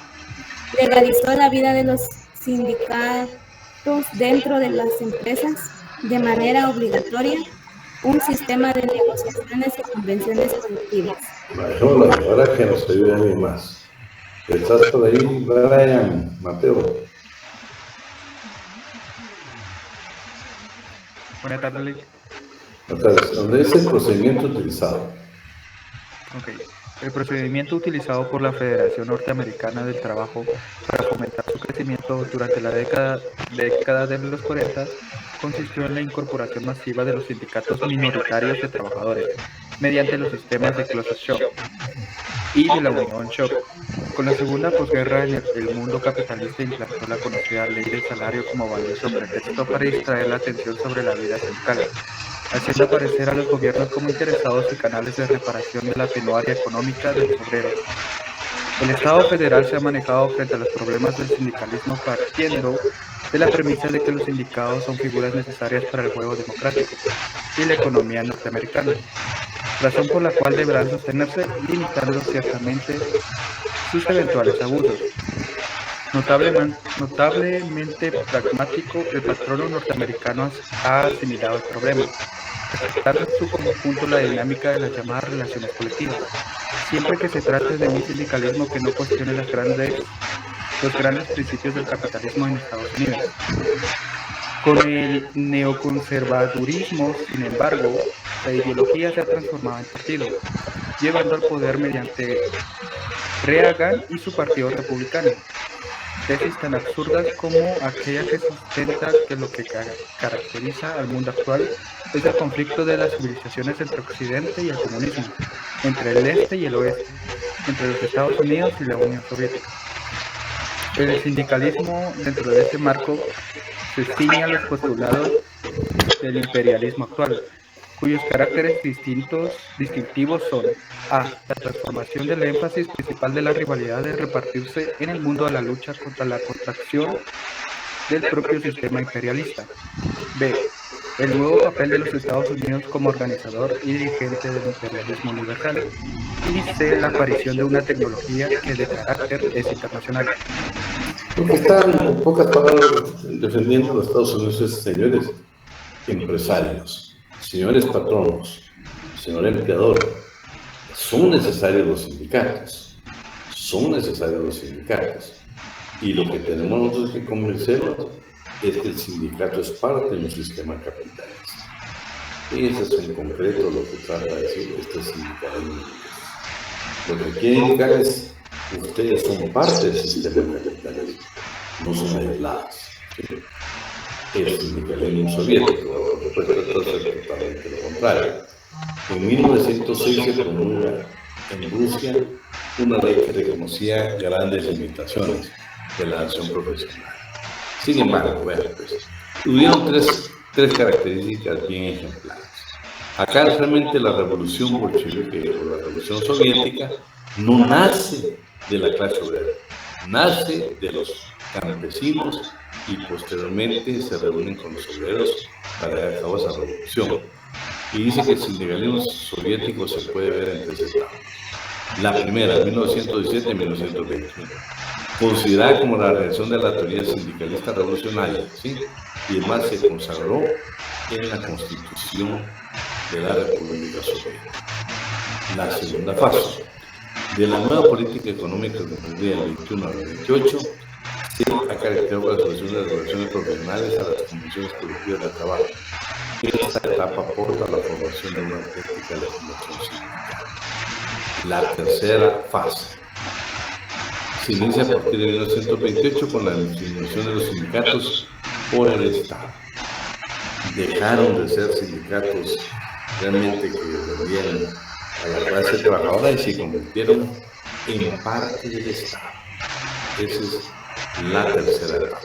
legalizó la vida de los sindicatos dentro de las empresas de manera obligatoria, un sistema de negociaciones y convenciones colectivas. Hola, ahora que nos ayude alguien más. ¿Estás por ahí, Brian, Mateo? Buenas tardes, Lick. ¿Dónde es el procedimiento utilizado? Ok. El procedimiento utilizado por la Federación Norteamericana del Trabajo para fomentar su crecimiento durante la década de los 40 consistió en la incorporación masiva de los sindicatos minoritarios de trabajadores mediante los sistemas de closed shop y de la union shop. Con la segunda posguerra, el mundo capitalista implantó la conocida ley del salario como valioso pretexto para distraer la atención sobre la vida sindical, haciendo aparecer a los gobiernos como interesados y canales de reparación de la penuria económica de los obreros. El Estado federal se ha manejado frente a los problemas del sindicalismo partiendo de la premisa de que los sindicatos son figuras necesarias para el juego democrático y la economía norteamericana, razón por la cual deberán sostenerse limitando ciertamente sus eventuales abusos. Notablemente pragmático, el patrono norteamericano ha asimilado el problema, aceptando en su conjunto la dinámica de las llamadas relaciones colectivas, siempre que se trate de un sindicalismo que no cuestione los grandes principios del capitalismo en Estados Unidos. Con el neoconservadurismo, sin embargo, la ideología se ha transformado en partido, llevando al poder mediante Reagan y su partido republicano. Tesis tan absurdas como aquella que sustenta que lo que caracteriza al mundo actual es el conflicto de las civilizaciones entre Occidente y el comunismo, entre el este y el oeste, entre los Estados Unidos y la Unión Soviética. El sindicalismo, dentro de este marco, se ciñe a los postulados del imperialismo actual, cuyos caracteres distintivos son: a. La transformación del énfasis principal de la rivalidad de repartirse en el mundo a la lucha contra la contracción del propio sistema imperialista. B. El nuevo papel de los Estados Unidos como organizador y dirigente del imperialismo universal. Y C. La aparición de una tecnología que de carácter es internacional. Porque están, en pocas palabras, defendiendo a los Estados Unidos, señores empresarios, señores patronos, señor empleador. Son necesarios los sindicatos, y lo que tenemos nosotros que convencernos es que el sindicato es parte de un sistema capitalista. Y eso es en concreto lo que trata de decir este sindicalismo. Lo que quiere indicar es que ustedes son parte del sistema capitalista, no son aislados. ¿Sí? El sindicalismo soviético, por supuesto, es totalmente lo contrario. En 1906 se promulga en Rusia una ley que reconocía grandes limitaciones de la acción profesional. Sin embargo, tuvieron tres características bien ejemplares. Acá realmente la revolución bolchevique o la revolución soviética no nace de la clase obrera, nace de los campesinos y posteriormente se reúnen con los obreros para llevar a cabo esa revolución. Y dice que el sindicalismo soviético se puede ver en tres etapas. La primera, 1917 y 1921, considerada como la reacción de la teoría sindicalista revolucionaria, ¿sí? Y además se consagró en la Constitución de la República Soviética. La segunda fase, de la nueva política económica que tendría del 21 al 28, se ha caracterizado por la solución de las relaciones profesionales a las condiciones colectivas de trabajo. Esta etapa aporta a la formación de una auténtica legislación sindical. La tercera fase se inicia a partir de 1928 con la disminución de los sindicatos por el Estado. Dejaron de ser sindicatos realmente que debían a la clase trabajadora y se convirtieron en parte del Estado. Esa es la tercera etapa.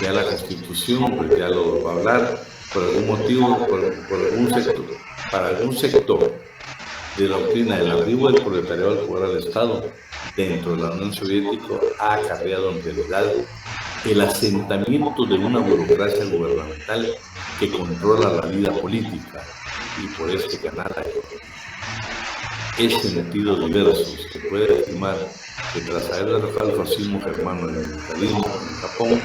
Ya la Constitución, pues ya lo va a hablar, por algún motivo, por algún sector, para algún sector de la doctrina del arribo del proletariado al poder al Estado dentro de la Unión Soviética ha acarreado en realidad el asentamiento de una burocracia gubernamental que controla la vida política y por este canal es sentido diversos que puede afirmar que tras haber derrotado el fascismo germano en el militarismo en Japón,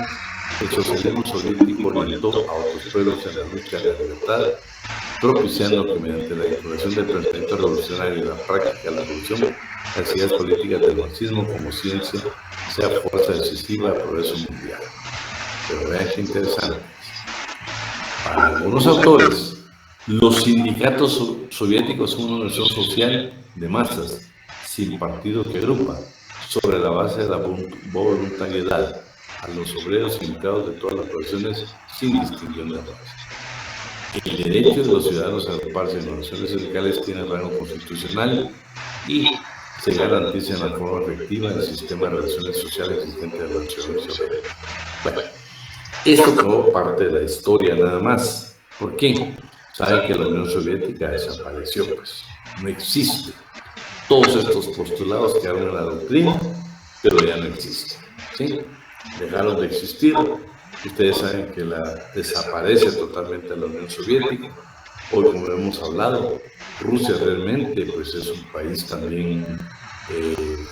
el socialismo soviético orientó a otros pueblos en la lucha de la libertad, propiciando que mediante la implementación del pensamiento revolucionario y la práctica de la revolución, las ideas políticas del marxismo como ciencia sea fuerza decisiva del progreso mundial. Pero vean qué interesante. Para algunos autores, los sindicatos soviéticos son una organización social de masas, sin partido que agrupa, sobre la base de la voluntariedad a los obreros y empleados de todas las profesiones sin distinción de raza. El derecho de los ciudadanos a agruparse en organizaciones sindicales tiene rango constitucional y se garantiza en la forma efectiva del sistema de relaciones sociales existente de la Unión Soviética. Bueno, esto como parte de la historia nada más. ¿Por qué? Saben que la Unión Soviética desapareció, pues no existe. Todos estos postulados quedaron en la doctrina, pero ya no existen, ¿sí? Dejaron de existir. Ustedes saben que desaparece totalmente la Unión Soviética. Hoy, como hemos hablado, Rusia realmente pues, es un país también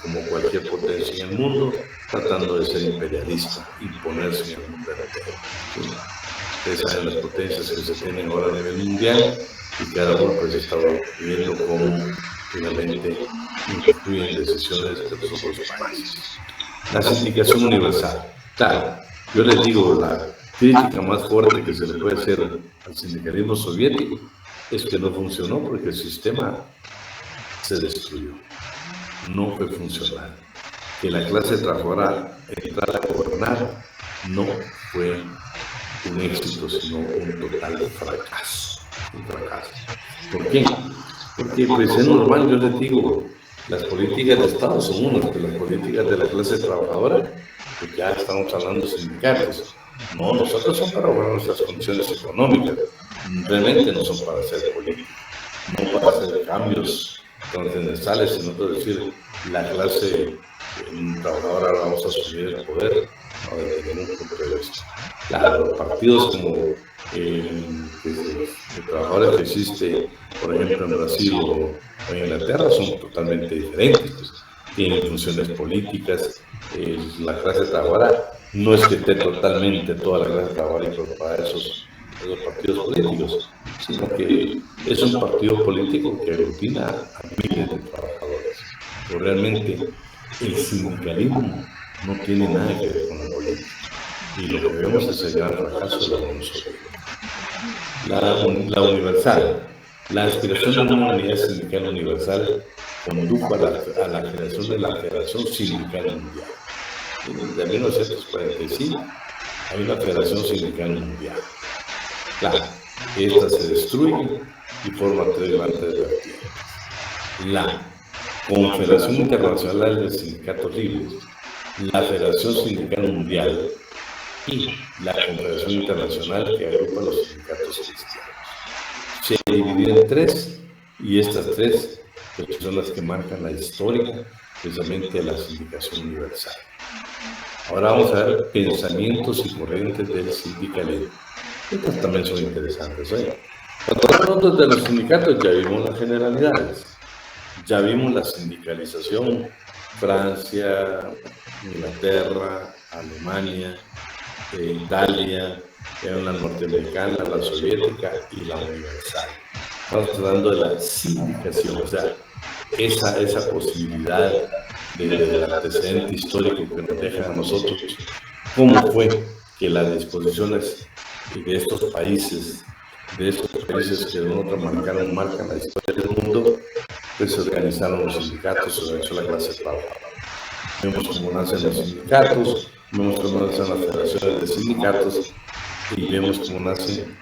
como cualquier potencia en el mundo, tratando de ser imperialista, imponerse en el mundo entero. ¿Sí? Ustedes saben las potencias que se tienen ahora a nivel mundial y cada uno pues está viendo cómo finalmente influyen decisiones de los otros países. La sindicación universal. Claro, yo les digo, la crítica más fuerte que se le puede hacer al sindicalismo soviético es que no funcionó porque el sistema se destruyó, no fue funcional. Que la clase trabajadora entrara a gobernar no fue un éxito, sino un total fracaso. Un fracaso. ¿Por qué? Porque pues es normal, yo les digo, las políticas de Estado son unas, pero las políticas de la clase trabajadora, pues ya estamos hablando de sindicatos. No, nosotros son para mejorar nuestras condiciones económicas, realmente no son para hacer política, no para hacer cambios transversales, sino para decir, la clase trabajadora vamos a asumir el poder, no, desde ningún punto de vista. Claro, los partidos como de trabajadores que existe, por ejemplo, en Brasil o en Inglaterra, son totalmente diferentes. Pues, tienen funciones políticas. La clase trabajadora no es que esté totalmente toda la clase trabajadora incorporada a esos partidos políticos, sino que es un partido político que aglutina a miles de trabajadores. Pero realmente el sindicalismo no tiene nada que ver con la política. Y lo que vemos es el gran fracaso de la Unión Soviética. La universal. La aspiración de una unidad sindical universal condujo a la creación de la Federación Sindical Mundial. Desde 1945 hay una Federación Sindical Mundial. Claro, esta se destruye y forma tres grandes vertientes. La Confederación Internacional de Sindicatos Libres, la Federación Sindical Mundial y la Confederación Internacional que agrupa los sindicatos cristianos. Se dividió en tres y estas tres pues, son las que marcan la historia precisamente de la sindicación universal. Ahora vamos a ver pensamientos y corrientes del sindicalismo. Estas también son interesantes. Cuando hablamos de los sindicatos ya vimos las generalidades, ya vimos la sindicalización, Francia, Inglaterra, Alemania, Italia, la norteamericana, la soviética y la universal. Estamos hablando de la sindicación, o sea, esa posibilidad del antecedente histórico que nos dejan a nosotros, cómo fue que las disposiciones de estos países que de una otra manera marcan la historia del mundo, pues se organizaron los sindicatos, se organizó la clase trabajadora. Vemos cómo nacen los sindicatos, vemos cómo nacen las federaciones de sindicatos y vemos cómo nacen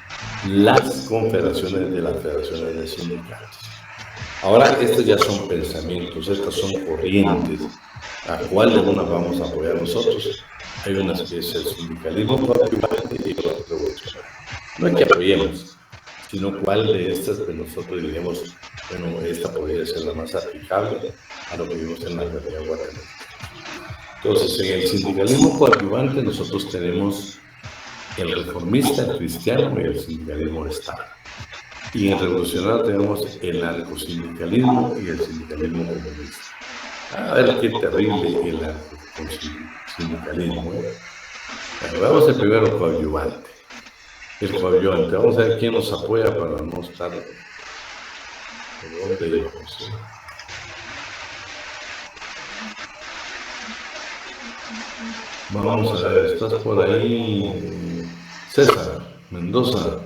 las confederaciones de las federaciones de sindicatos. Ahora, estos ya son pensamientos, estas son corrientes. ¿A cuál de una vamos a apoyar nosotros? Hay unas que es el sindicalismo coadyuvante y otras revolucionarias. No es que apoyemos, sino cuál de estas pues nosotros diríamos, bueno, esta podría ser la más aplicable a lo que vivimos en la realidad guatemalteca. Entonces, en el sindicalismo coadyuvante nosotros tenemos el reformista, el cristiano y el sindicalismo de Estado. Y en el revolucionario tenemos el anarcosindicalismo y el sindicalismo comunista. A ver qué terrible el anarcosindicalismo. Bueno, vamos al primero coadyuvante. El coadyuvante. Vamos a ver quién nos apoya para no estar... ¿Dónde íbamos? Vamos a ver, estás por ahí, César Mendoza.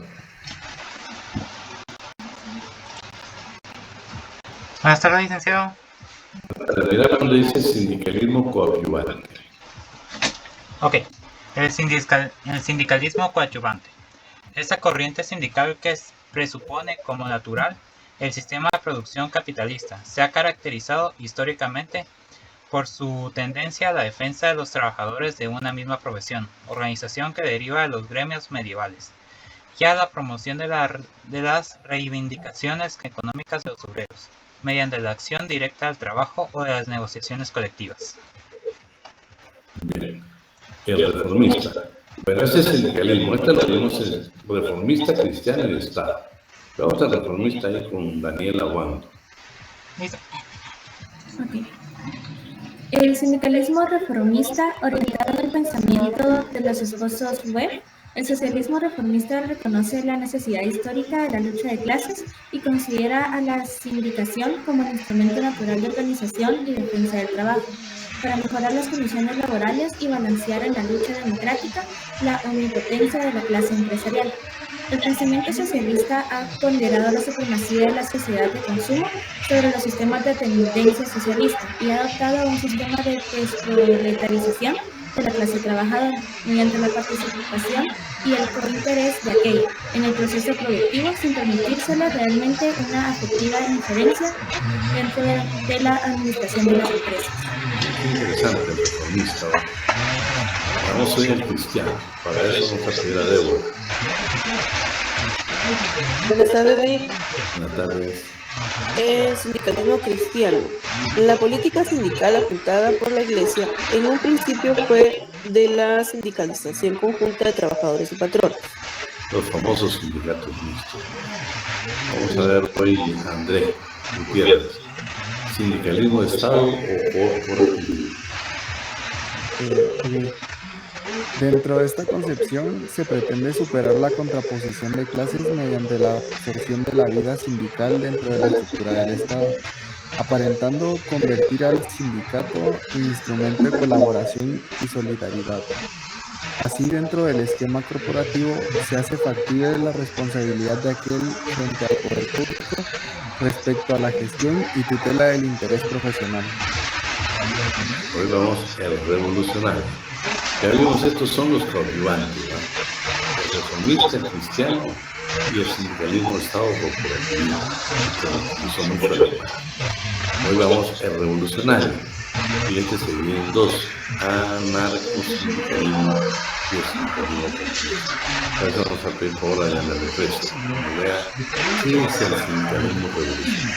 Buenas tardes, licenciado. Mira cuando dice sindicalismo coadyuvante. Ok, el sindicalismo coadyuvante. Esta corriente sindical que presupone como natural el sistema de producción capitalista se ha caracterizado históricamente por su tendencia a la defensa de los trabajadores de una misma profesión, organización que deriva de los gremios medievales, y a la promoción de las reivindicaciones económicas de los obreros, mediante la acción directa al trabajo o de las negociaciones colectivas. Bien, el reformista. Bueno, ese es sindicalismo, este lo tenemos el reformista, cristiano y Estado. Vamos al reformista ahí con Daniel Aguando. Okay. El sindicalismo reformista, orientado en el pensamiento de los esposos Webb, el socialismo reformista reconoce la necesidad histórica de la lucha de clases y considera a la sindicación como el instrumento natural de organización y defensa del trabajo, para mejorar las condiciones laborales y balancear en la lucha democrática la omnipotencia de la clase empresarial. El pensamiento socialista ha ponderado la supremacía de la sociedad de consumo sobre los sistemas de tendencia socialista y ha adoptado un sistema de desproletarización de la clase trabajadora mediante la participación y el cointerés de aquella en el proceso productivo sin permitírsela realmente una afectiva injerencia dentro de la administración de las empresas. Qué interesante el reformista. Vamos a ir al cristiano, para eso vamos a pedir a Débora. Buenas tardes, Rey. Buenas tardes. El sindicalismo cristiano. La política sindical apuntada por la Iglesia en un principio fue de la sindicalización conjunta de trabajadores y patrones. Los famosos sindicatos mixtos. Vamos a ver hoy André Gutiérrez. ¿Sindicalismo de Estado o corporativo? Dentro de esta concepción se pretende superar la contraposición de clases mediante la absorción de la vida sindical dentro de la estructura del Estado, aparentando convertir al sindicato en instrumento de colaboración y solidaridad. Así, dentro del esquema corporativo se hace factible la responsabilidad de aquel frente al poder público respecto a la gestión y tutela del interés profesional. Hoy vamos al revolucionario. Ya vimos, estos son los coadyuvantes, ¿no? El reformista, el cristiano y el sindicalismo de Estado corporativo, que son muy fuertes. Hoy vamos al revolucionario, y este se divide en dos: anarcosindicalismo y el sindicalismo corporativo. Por eso vamos a pedir por favor a la refresco, que vea qué es el sindicalismo revolucionario.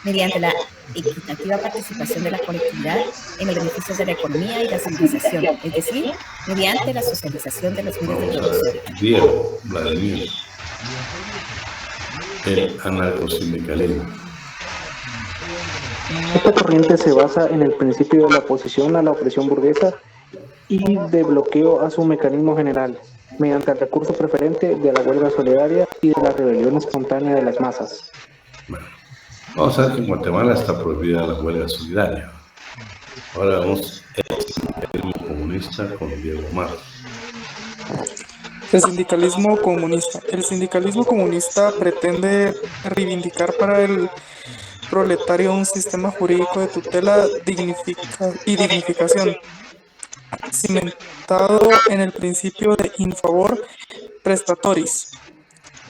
Mediante la equitativa participación de la colectividad en los beneficios de la economía y la civilización, es decir, mediante la socialización de los medios de producción. Diego Vladimir, el anarcosindicalismo. Esta corriente se basa en el principio de la oposición a la opresión burguesa y de bloqueo a su mecanismo general, mediante el recurso preferente de la huelga solidaria y de la rebelión espontánea de las masas. Bueno, vamos a ver que en Guatemala está prohibida la huelga solidaria. Ahora vamos al sindicalismo comunista con Diego Mar. El sindicalismo comunista. El sindicalismo comunista pretende reivindicar para el proletario un sistema jurídico de tutela y dignificación, cimentado en el principio de in favor prestatoris,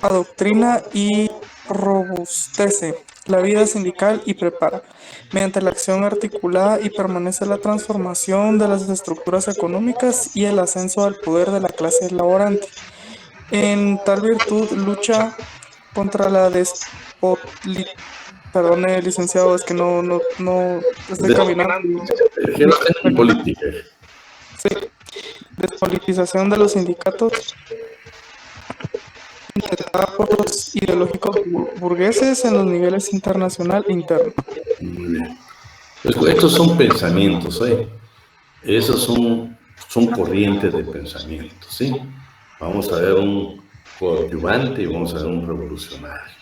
adoctrina y robustece la vida sindical y prepara, mediante la acción articulada y permanece la transformación de las estructuras económicas y el ascenso al poder de la clase laborante. En tal virtud lucha contra la Perdone, licenciado, es que no estoy caminando. Política. Sí. Despolitización de los sindicatos intentada por los ideológicos burgueses en los niveles internacional e interno. Estos son pensamientos, esos son corrientes de pensamiento, ¿sí? Vamos a ver un coadyuvante y vamos a ver un revolucionario.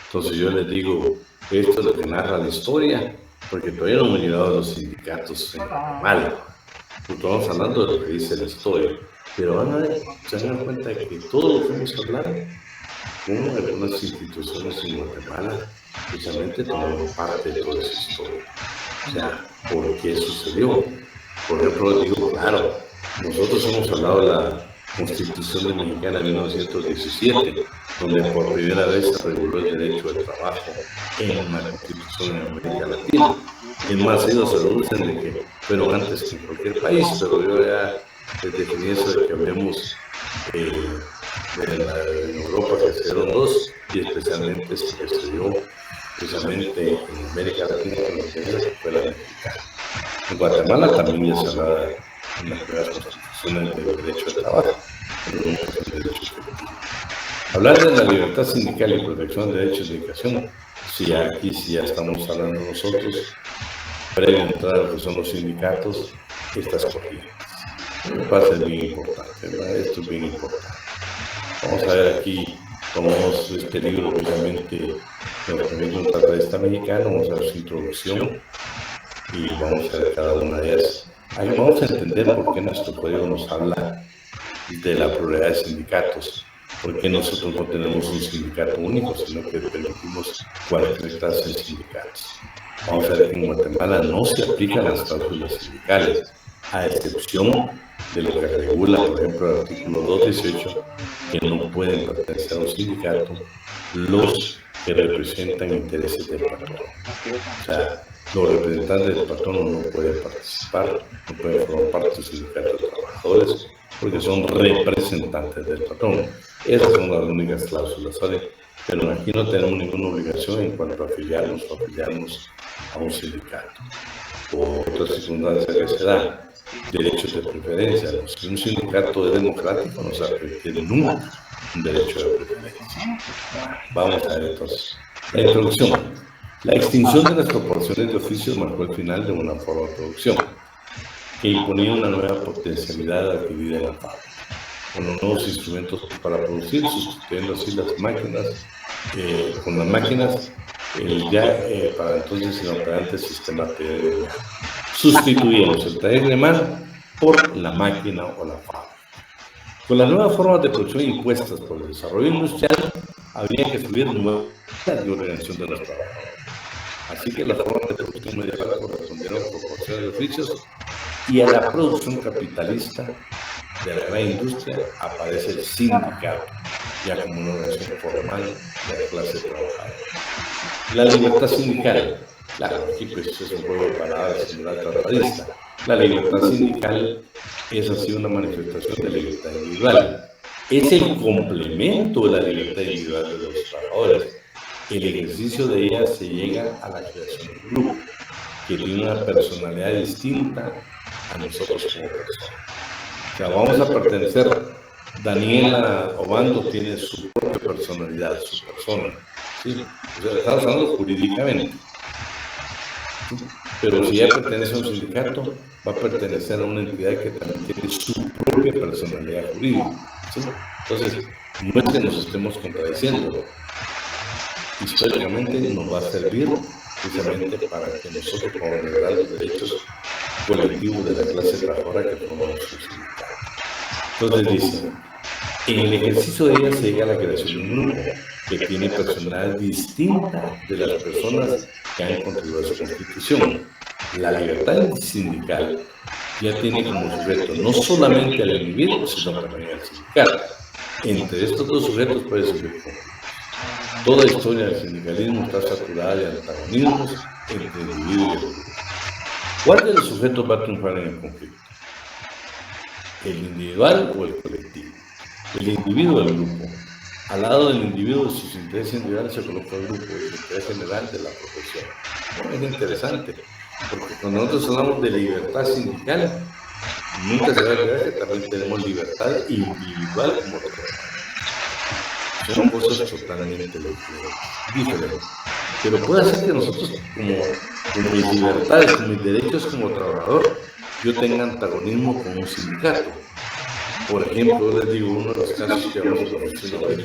Entonces yo les digo, esto es lo que narra la historia, porque todavía no hemos llegado a los sindicatos en Guatemala. Estamos hablando de lo que dice la historia, pero van a ver, se dan cuenta de que todo lo que hemos hablado, como algunas instituciones en Guatemala, precisamente tomaron parte de toda esa historia. O sea, ¿por qué sucedió? Por ejemplo, digo, claro, nosotros hemos hablado de la Constitución Mexicana de 1917, donde por primera vez se reguló el derecho al trabajo en una constitución en América Latina. Es más, ellos se reducen de que, bueno, antes que en cualquier país, pero yo ya definí eso de que hablemos en Europa, que se dieron dos, y especialmente se estudió precisamente en América Latina, que fue la mexicana. En Guatemala también ya se hablaba en las primeras constituciones del derecho al trabajo, pero nunca es un derecho efectivo. Hablar de la libertad sindical y protección de derechos de educación, si aquí sí ya estamos hablando nosotros, previo a entrar a lo que son los sindicatos, estas corrientes. Me parece bien importante, ¿verdad? Esto es bien importante. Vamos a ver aquí, tomamos este libro, obviamente, de un tratadista mexicano, vamos a ver su introducción y vamos a ver cada una de ellas. Ahí vamos a entender por qué nuestro código nos habla de la pluralidad de sindicatos, por qué nosotros no tenemos un sindicato único, sino que permitimos cualquier clase de sindicatos. Vamos a ver que en Guatemala no se aplican las cláusulas sindicales, a excepción de lo que regula, por ejemplo, el artículo 218, que no pueden pertenecer a un sindicato los que representan intereses del patrón. O sea, los representantes del patrón no pueden participar, no pueden formar parte del sindicato de trabajadores, porque son representantes del patrón. Esas son las únicas cláusulas, ¿vale? Pero aquí no tenemos ninguna obligación en cuanto a afiliarnos a un sindicato. O otra circunstancia que se da, derechos de preferencia. Si un sindicato es democrático, no se requiere nunca un derecho de preferencia. Vamos a ver entonces. La introducción. La extinción de las proporciones de oficios marcó el final de una forma de producción que imponía una nueva potencialidad adquirida en la fábrica, con los nuevos instrumentos para producir, sustituyendo así las máquinas, con las máquinas para entonces inoperante sistema de sustituimos el taller de mano por la máquina o la fábrica. Con las nuevas formas de producción impuestas por el desarrollo industrial, habría que subir nuevas de organización de los trabajadores. Así que las formas de producción medieval correspondieron a proporciones de oficios y a la producción capitalista de la gran industria aparece el sindicato, ya como una organización formal de la clase trabajadora. La libertad sindical, claro, aquí pues es un juego de palabras similar tratadista. La libertad sindical es así una manifestación de libertad individual. Es el complemento de la libertad individual de los trabajadores. El ejercicio de ella se llega a la creación del grupo, que tiene una personalidad distinta a nosotros como personas. O sea, vamos a pertenecer, Daniela Obando tiene su propia personalidad, su persona. ¿Sí? O sea, estamos hablando jurídicamente. ¿Sí? Pero si ella pertenece a un sindicato, va a pertenecer a una entidad que también tiene su propia personalidad jurídica. ¿Sí? Entonces, no es que nos estemos contradiciendo. Históricamente nos va a servir precisamente para que nosotros podamos lograr los derechos colectivos de la clase trabajadora que formamos su sindicato. Entonces dice, En el ejercicio de ella se llega a la creación de un grupo que tiene personalidad distinta de las personas que han contribuido a su constitución. La libertad sindical ya tiene como sujeto no solamente al individuo, sino también al sindicato. Entre estos dos sujetos puede surgir conflictos. Toda historia del sindicalismo está saturada de antagonismos entre individuos y grupo. ¿Cuál de los sujetos va a triunfar en el conflicto? ¿El individual o el colectivo? El individuo o el grupo. Al lado del individuo, sus intereses individuales se coloca el grupo, el interés general de la profesión. Es interesante, porque cuando nosotros hablamos de libertad sindical, nunca se va a olvidar que también tenemos libertad individual como lo tenemos. Son cosas totalmente diferentes. Pero puede ser que nosotros, como mis libertades, con mis derechos como trabajador, yo tenga antagonismo con un sindicato. Por ejemplo, yo les digo, uno de los casos que vamos a conocer hoy,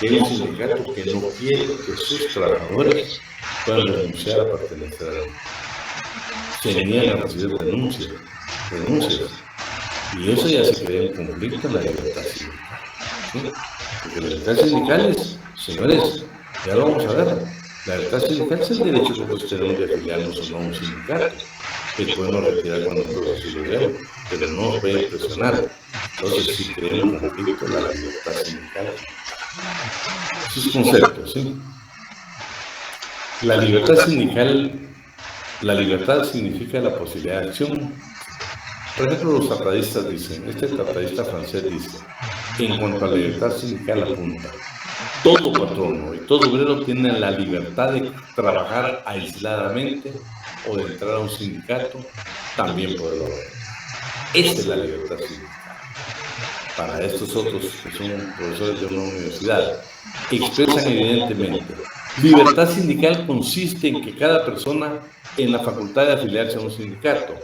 que hay un sindicato que no quiere que sus trabajadores puedan renunciar a pertenecer a él. Se niegan a recibir renuncias. Y eso ya se crea un conflicto en la libertad sindical. ¿Sí? Porque la libertad sindical es, señores, ya lo vamos a ver, la libertad sindical es el derecho que nosotros tenemos de afiliarnos o no a un sindicato, que podemos retirar cuando nosotros así lo veamos, pero no nos puede presionar. Entonces, si crea un conflicto en la libertad sindical. Sus conceptos, ¿sí? La libertad sindical, la libertad significa la posibilidad de acción. Por ejemplo, los tratadistas dicen, este tratadista francés dice, en cuanto a la libertad sindical apunta, todo patrono y todo obrero tiene la libertad de trabajar aisladamente o de entrar a un sindicato, también puede lograrlo. Esa es la libertad sindical. Para estos otros que son profesores de una universidad, expresan evidentemente, libertad sindical consiste en que cada persona en la facultad de afiliarse a un sindicato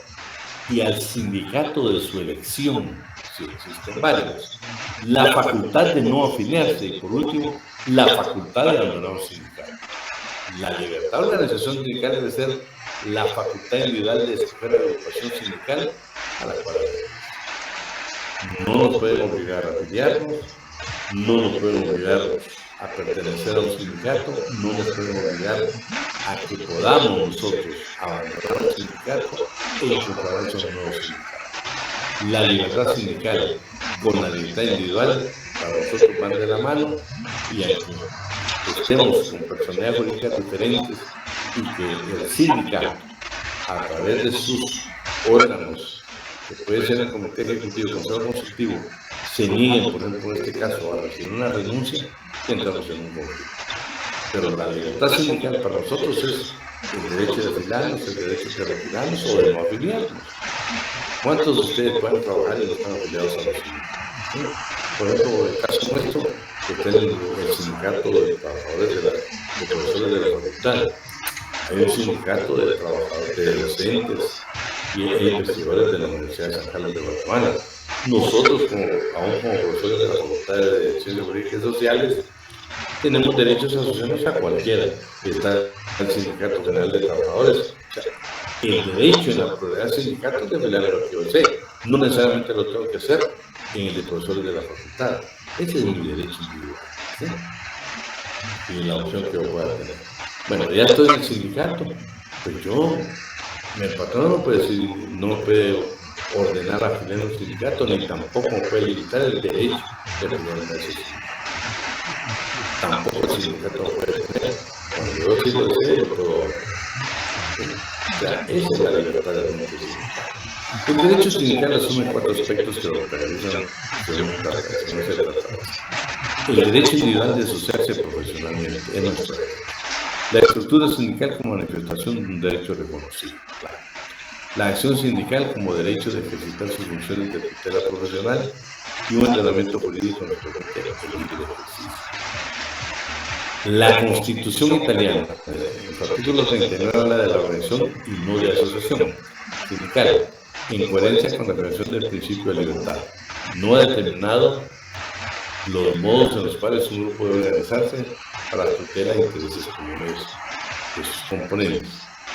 y al sindicato de su elección, si existen varios, la facultad de no afiliarse y por último, la facultad de abandonar un sindicato. La libertad de organización sindical debe ser la facultad individual de escoger la agrupación sindical a la cual no nos pueden obligar a afiliarnos, no nos pueden obligar a pertenecer a un sindicato, no nos pueden obligar a que podamos nosotros abandonar un sindicato e incorporarnos a un nuevo sindicato. La libertad sindical con la libertad individual para nosotros van de la mano y aquí estemos con personalidades jurídicas diferentes y que el sindicato, a través de sus órganos, que puede ser el comité ejecutivo, el consejo consultivo, se nieguen, por ejemplo, en este caso, a recibir una renuncia, entramos en un conflicto. Pero la libertad sindical para nosotros es el derecho de afiliarnos, el derecho de retirarnos o de no afiliarnos. ¿Cuántos de ustedes pueden trabajar y no están afiliados a los sindicatos? Por ejemplo, el caso nuestro, que está el sindicato de trabajadores de profesores de la facultad. Hay un sindicato de trabajadores, de docentes y investigadores de la Universidad de San Carlos de Guatemala. Nosotros, aún como profesores de la Facultad de Ciencias Jurídicas y Sociales, tenemos derechos a asociarnos a cualquiera. Está el Sindicato General de Trabajadores. O sea, el derecho en la propiedad del sindicato es de velar lo que yo sé. No necesariamente lo tengo que hacer en el de profesores de la facultad. Ese es mi derecho individual, ¿sí? Y la opción que yo pueda tener. Bueno, ya estoy en el sindicato, pues el patrón no puede decir, no puede ordenar a afiliar a un sindicato, ni tampoco puede limitar el derecho de afiliar a ese sindicato. Tampoco el sindicato puede tener. Cuando yo sí lo sé, yo puedo. O sea, esa es la libertad de un sindicato. El derecho sindical asume 4 aspectos que lo realizan según el tratado. El derecho individual de asociarse profesionalmente es nuestro derecho. La estructura sindical como manifestación de un derecho reconocido. La acción sindical como derecho de ejercitar sus funciones de tutela profesional y un entrenamiento jurídico en el libre ejercicio. La Constitución italiana, en su artículo 39, habla de la organización y no de asociación sindical, en coherencia con la creación del principio de libertad. No ha determinado los modos en los cuales un grupo debe organizarse para la tutela de intereses comunes de sus componentes.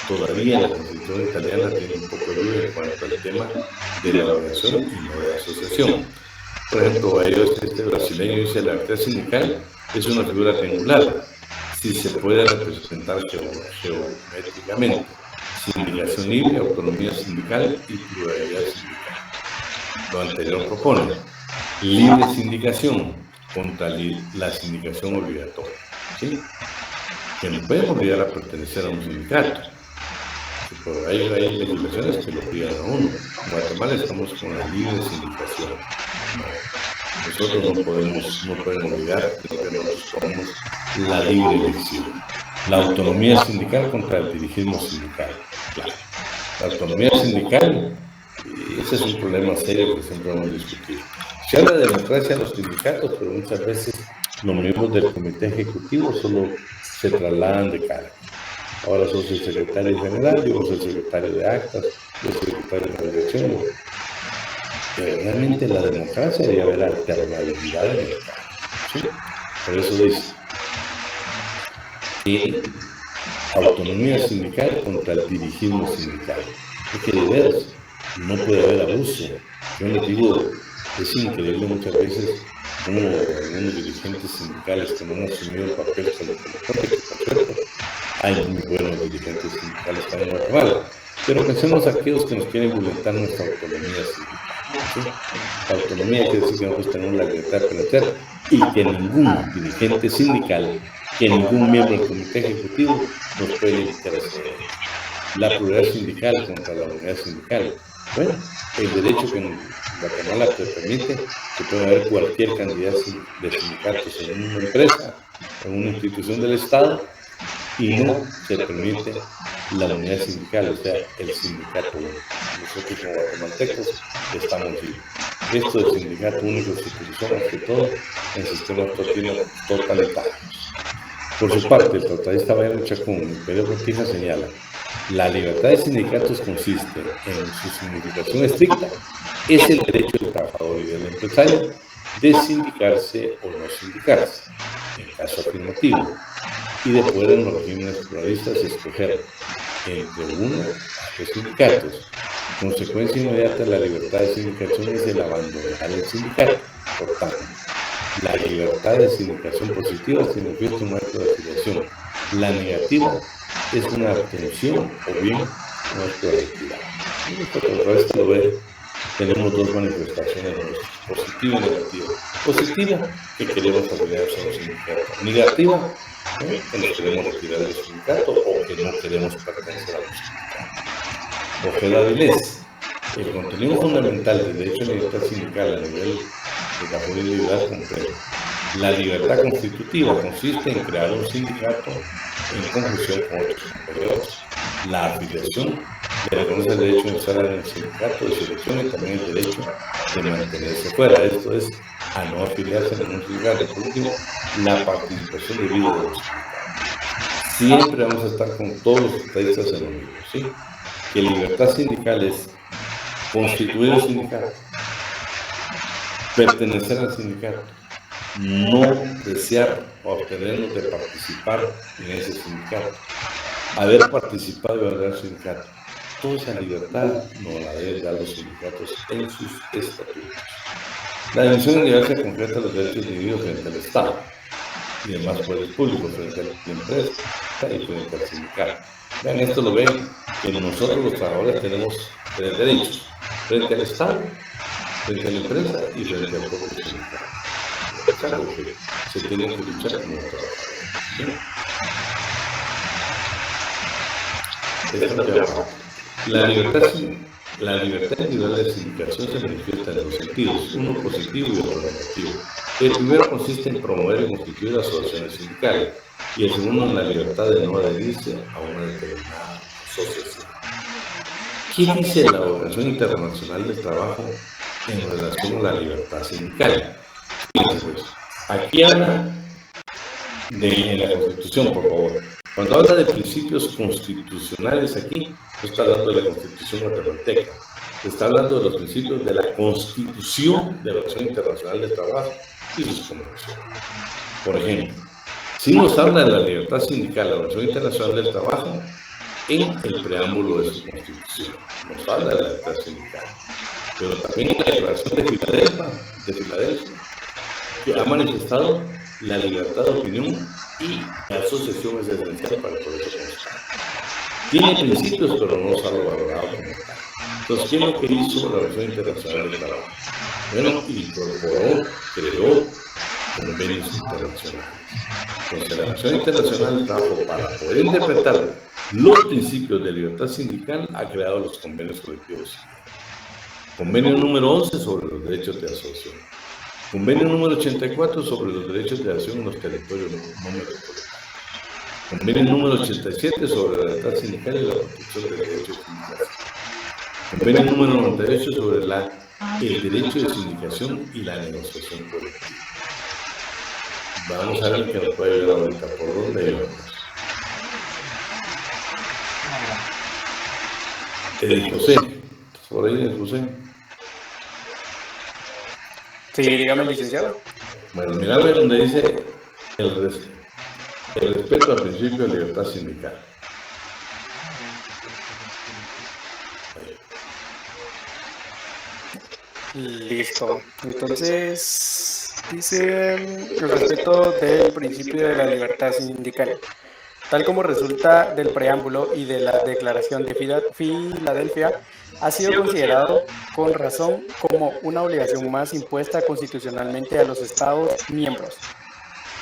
Todavía la Constitución italiana tiene un poco de duda en cuanto al tema de la organización y no de la asociación. Por ejemplo, ellos, este brasileño dice la libertad sindical es una figura triangular, si se puede representar geométricamente: sindicación libre, autonomía sindical y pluralidad sindical. Lo anterior propone libre sindicación contra la sindicación obligatoria, ¿sí? Que no pueden obligar a pertenecer a un sindicato. Pero hay legislaciones que lo obligan a uno. En Guatemala estamos con la libre sindicación. Nosotros no pueden obligar, sino que nosotros tomamos la libre elección. La autonomía sindical contra el dirigismo sindical. Claro. La autonomía sindical, ese es un problema serio que siempre hemos discutido. Se habla de democracia en los sindicatos, pero muchas veces los miembros del comité ejecutivo solo se trasladan de cargo. Ahora sos el secretario general, yo soy el secretario de actas, yo soy el secretario de dirección. Pero realmente la democracia debe haber alternabilidad en el cargo, ¿sí? Por eso dice que autonomía sindical contra el dirigismo sindical. Es que de veras no puede haber abuso. Yo les digo, es increíble muchas veces como algunos dirigentes sindicales que no han asumido el papel que les corresponde, que por cierto, hay muy buenos dirigentes sindicales también en Guatemala. Pero pensemos aquellos que nos quieren violentar nuestra autonomía sindical, ¿sí? La autonomía quiere decir que nosotros tenemos la libertad de pertenecer y que ningún dirigente sindical, que ningún miembro del comité ejecutivo nos puede limitar a hacer. La pluralidad sindical contra la unidad sindical. Bueno, el derecho que en Guatemala te permite que pueda haber cualquier cantidad de sindicatos en una empresa, en una institución del Estado, y no se permite la unidad sindical, o sea, el sindicato único. Nosotros como guatemaltecos estamos libres. Esto del sindicato único se utilizó más que todo en sistemas totalitarios. Por su parte, el tratadista Bayardo Chacón, en Imperio Cortija, señala: la libertad de sindicatos consiste en su significación estricta, es el derecho del trabajador y del empresario de sindicarse o no sindicarse, en caso afirmativo, y de poder en los regímenes pluralistas escoger entre uno o dos sindicatos. Consecuencia inmediata de la libertad de sindicación es el abandonar el sindicato. Por tanto, la libertad de sindicación positiva significa un acto de afiliación. La negativa es una abstención o bien un acto de retirada. Por esto lo ve, tenemos dos manifestaciones, positiva y negativa. Positiva, que queremos afiliarse a los sindicatos. Negativa, que nos queremos retirar del sindicato o que no queremos pertenecer a los sindicatos. Ojeda Avilés: el contenido fundamental del derecho a la libertad sindical a nivel de capital individual completo. La libertad constitutiva consiste en crear un sindicato en conjunción con otros compañeros. La afiliación le reconoce el derecho de estar en el sindicato de selección y también el derecho de mantenerse fuera. Esto es, a no afiliarse en un sindicato. Por último, la participación debida de los sindicatos. Siempre vamos a estar con todos los tratadistas en lo mismo, ¿sí? Que libertad sindical es constituir un sindicato, pertenecer al sindicato, no desear o obtenernos de participar en ese sindicato, haber participado y haber dado sindicato. Toda esa libertad nos la deben dar los sindicatos en sus estatutos. La dimensión universal concreta los derechos individuos frente al Estado y demás poderes públicos, frente a la empresa y frente al sindicato. Vean, esto lo ven, que nosotros los trabajadores tenemos tres derechos: frente al Estado, frente a la empresa y frente al propio sindicato. Es algo que se tiene que luchar como trabajadores. La libertad individual de sindicación se manifiesta en dos sentidos, uno positivo y otro negativo. El primero consiste en promover y constituir asociaciones sindicales, y el segundo en la libertad de no adherirse a una determinada asociación. ¿Qué dice la Organización Internacional del Trabajo en relación a la libertad sindical? Fíjense, pues, aquí habla en la Constitución, por favor. Cuando habla de principios constitucionales aquí, no está hablando de la Constitución guatemalteca, está hablando de los principios de la Constitución de la Organización Internacional del Trabajo y sus convenciones. Por ejemplo, si nos habla de la libertad sindical de la Organización Internacional del Trabajo en el preámbulo de su Constitución, nos habla de la libertad sindical, pero también en la Declaración de Filadelfia de Filadelfia, que ha manifestado la libertad de opinión y la asociación es esencial para el progreso constante. Tiene principios, pero no se ha valorado como tal. Entonces, ¿qué es lo que hizo la Organización Internacional del Trabajo? Bueno, incorporó, creó convenios internacionales. Entonces, la Organización Internacional del Trabajo, para poder interpretar los principios de libertad sindical, ha creado los convenios colectivos. Convenio número 11 sobre los derechos de asociación. Convenio número 84 sobre los derechos de acción en los territorios no metropolitanos. Convenio número 87 sobre la libertad sindical y la protección de derechos sindicales. Convenio número 98 sobre el derecho de sindicación y la negociación colectiva. Vamos a ver qué nos puede ayudar ahorita. ¿Por dónde íbamos? José. ¿Por ahí, José? Sí, dígame, licenciado. Bueno, mira donde dice el respeto al principio de libertad sindical. Listo. Entonces, dice el respeto del principio de la libertad sindical. Tal como resulta del preámbulo y de la Declaración de Filadelfia, ha sido considerado con razón como una obligación más impuesta constitucionalmente a los Estados miembros,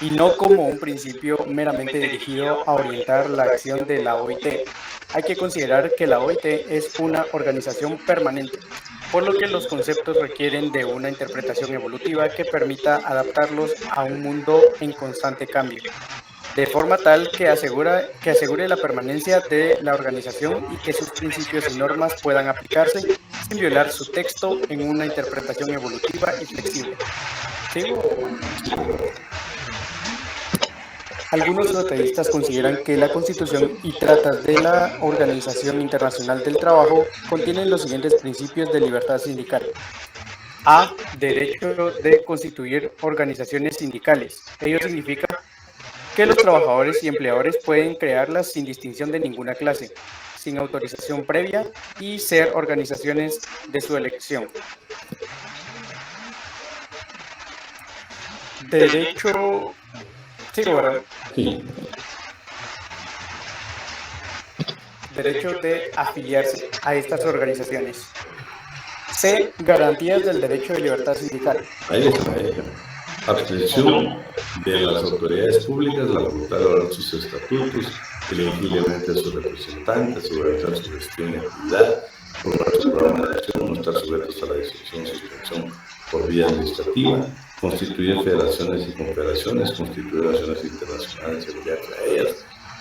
y no como un principio meramente dirigido a orientar la acción de la OIT. Hay que considerar que la OIT es una organización permanente, por lo que los conceptos requieren de una interpretación evolutiva que permita adaptarlos a un mundo en constante cambio, de forma tal que asegure la permanencia de la organización y que sus principios y normas puedan aplicarse sin violar su texto en una interpretación evolutiva y flexible. ¿Sigo? Algunos tratatistas consideran que la Constitución y tratados de la Organización Internacional del Trabajo contienen los siguientes principios de libertad sindical. A. Derecho de constituir organizaciones sindicales. Ello significa que los trabajadores y empleadores pueden crearlas sin distinción de ninguna clase, sin autorización previa y ser organizaciones de su elección. Derecho... ¿Sigo, verdad? Sí. Derecho de afiliarse a estas organizaciones. C. Garantías del derecho de libertad sindical. Ahí está. Abstención de las autoridades públicas, la facultad de elaborar sus estatutos, elegiblemente a sus representantes, supervisar su gestión y actividad, formar su programa de acción, no estar sujetos a la disolución o suspensión por vía administrativa, constituir federaciones y confederaciones, constituir naciones internacionales y aliarse a ellas,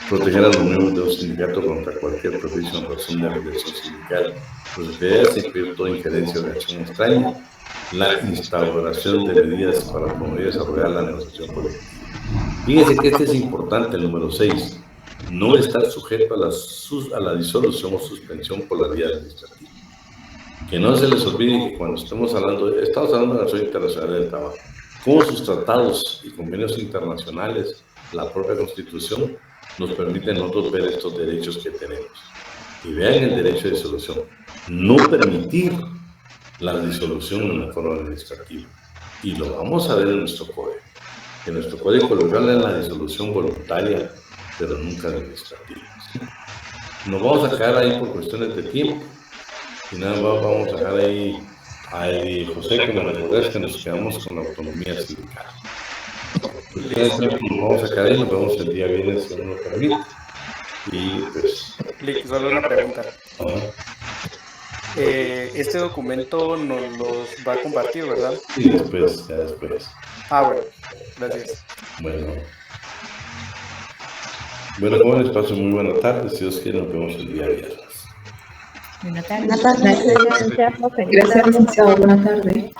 proteger a los miembros de un sindicato contra cualquier prejuicio en razón de afiliación sindical, proteger e impedir toda injerencia de acción extraña, la instauración de medidas para promover y desarrollar la negociación colectiva. Fíjense que este es importante, el número 6, no estar sujeto a la disolución o suspensión por la vía administrativa. Que no se les olvide que cuando estamos hablando de la Organización Internacional del Trabajo, con sus tratados y convenios internacionales, la propia Constitución nos permite a nosotros ver estos derechos que tenemos. Y vean el derecho de disolución. No permitir la disolución en una forma administrativa. Y lo vamos a ver en nuestro código. En nuestro código colocarle la disolución voluntaria, pero nunca administrativa. ¿Sí? Nos vamos a quedar ahí por cuestiones de tiempo. Y nada más vamos a dejar ahí a José que me recuerdes que nos quedamos con la autonomía sindical. Pues nos vamos a quedar ahí, nos vemos el día viernes si uno lo permite. Y pues... Solo una pregunta. Ajá. Este documento nos los va a compartir, ¿verdad? Sí, después. Bueno, gracias. Bueno, jóvenes, pasen muy buena tarde. Si Dios quiere, nos vemos el día viernes. Buenas tardes. Gracias, licenciado. Buenas tardes.